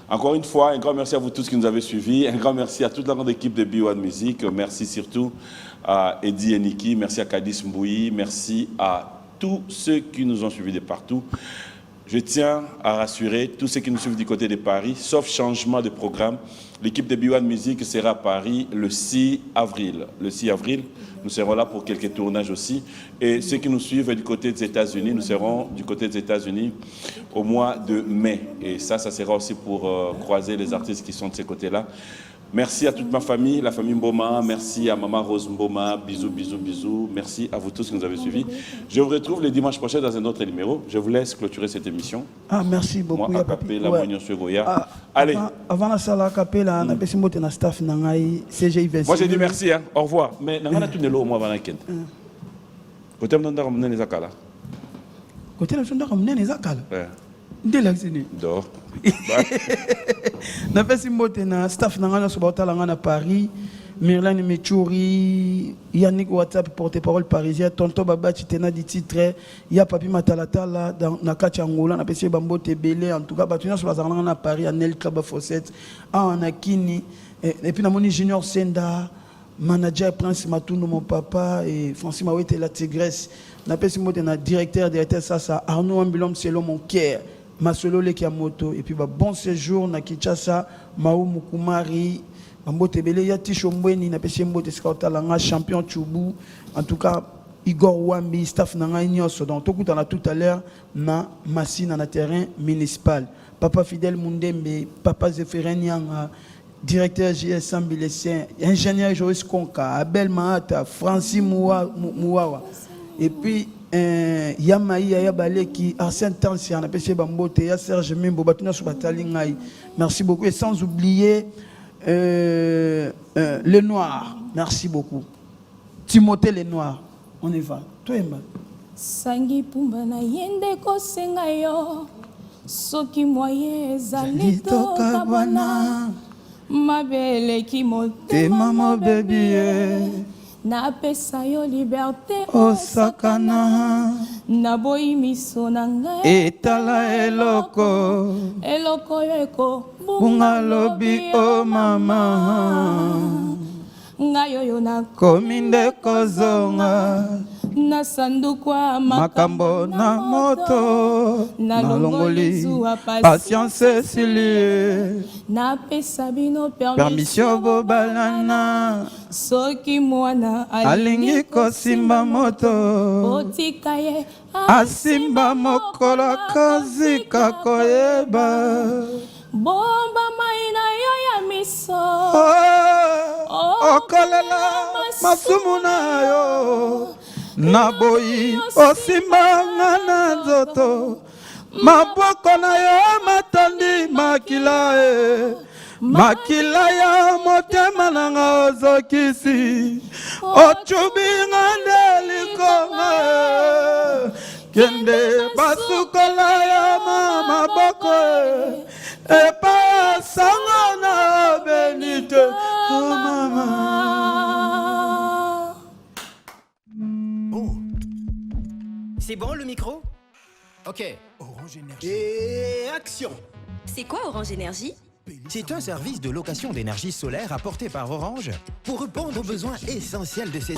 Encore une fois, un grand merci à vous tous qui nous avez suivis. Un grand merci à toute la grande équipe de B1 Music. Merci surtout à Eddie Eniki. Merci à Kadis Mbouyi. Merci à tous ceux qui nous ont suivis de partout. Je tiens à rassurer tous ceux qui nous suivent du côté de Paris, sauf changement de programme. L'équipe de B1 Music sera à Paris le 6 avril. Le 6 avril, nous serons là pour quelques tournages aussi. Et ceux qui nous suivent du côté des États-Unis, nous serons du côté des États-Unis au mois de mai. Et ça sera aussi pour croiser les artistes qui sont de ces côtés-là. Merci à toute ma famille, la famille Mboma. Merci à Maman Rose Mboma. Bisous. Merci à vous tous qui nous avez suivis. Je vous retrouve le dimanche prochain dans un autre numéro. Je vous laisse clôturer cette émission. Ah, merci beaucoup. Moi, Capella, Moignon Goya. Allez. Avant la salle à Capella, on a besoin de notre staff. Moi, j'ai dit merci. Hein. Au revoir. Mais on a tout le monde avant la quête. Côté de l'on a les akala. Côté de l'on a les akala. Dès l'accès. Dors. Na pesi mbote na staff na ngana so baotala ngana Paris, Mirlane Mechuri, Yannick WhatsApp porte-parole parisien, Tonton Baba Chitena di titre, ya Papi Matalatala na kati Angola na pesi bambote belé en tout cas batuna so bazala ngana Paris à Nel Club Fosset, na Kini et puis na moni Junior Senda, manager Prince Matundo mon papa et Francis Mawete la Tigresse, na pesi mbote na directeur ça Arnaud Ambilom selon mon cœur. Masolo Lekiamoto et puis bon séjour na Kinshasa Mao Mukumari Mbote Bele ya Tishombweni na pesi Mbote Skautala champion Chubu en tout cas Igor Wambi staff na nyoso donc tout à l'heure na Massina na terrain municipal Papa Fidel Mundembe Papa Zéphérine Nyanga directeur JS Sambilesien ingénieur Joris Konka Abel Mahata Francis Mouawa et puis ya Maïa ya Baleki Arsène Tansi on appelle Bambote ya Serge Mimbo batuna so batali ngai. Merci beaucoup et sans oublier le noir. Merci beaucoup. Timothée le noir. On y va. Toi Emma. Sangi pumba na yende kosenga yo soki moye ezali tokabwana mabele ki motema mo baby napesa yo liberté osakana naboyi miso na ngai etala eloko yo eko bunga lobi o mama ngai oyo na komi nde kozonga na sanduku ya makambo na moto nalongoli patience silie napesa bino permission bobalana soki mwana alingi kosimba moto otika ye asimba mokolo akazika koyeba bomba mai na yo ya miso okolela masumu na yo naboyi osimbanga na nzoto maboko na yo matandi makila makila ya motema nanga ozokisi ochubinga nde likonga kende basukola ya maboko epa sanga na benite mama. C'est bon le micro? Ok. Orange Énergie. Et action! C'est quoi Orange Énergie? C'est un service de location d'énergie solaire apporté par Orange pour répondre aux besoins essentiels de ces...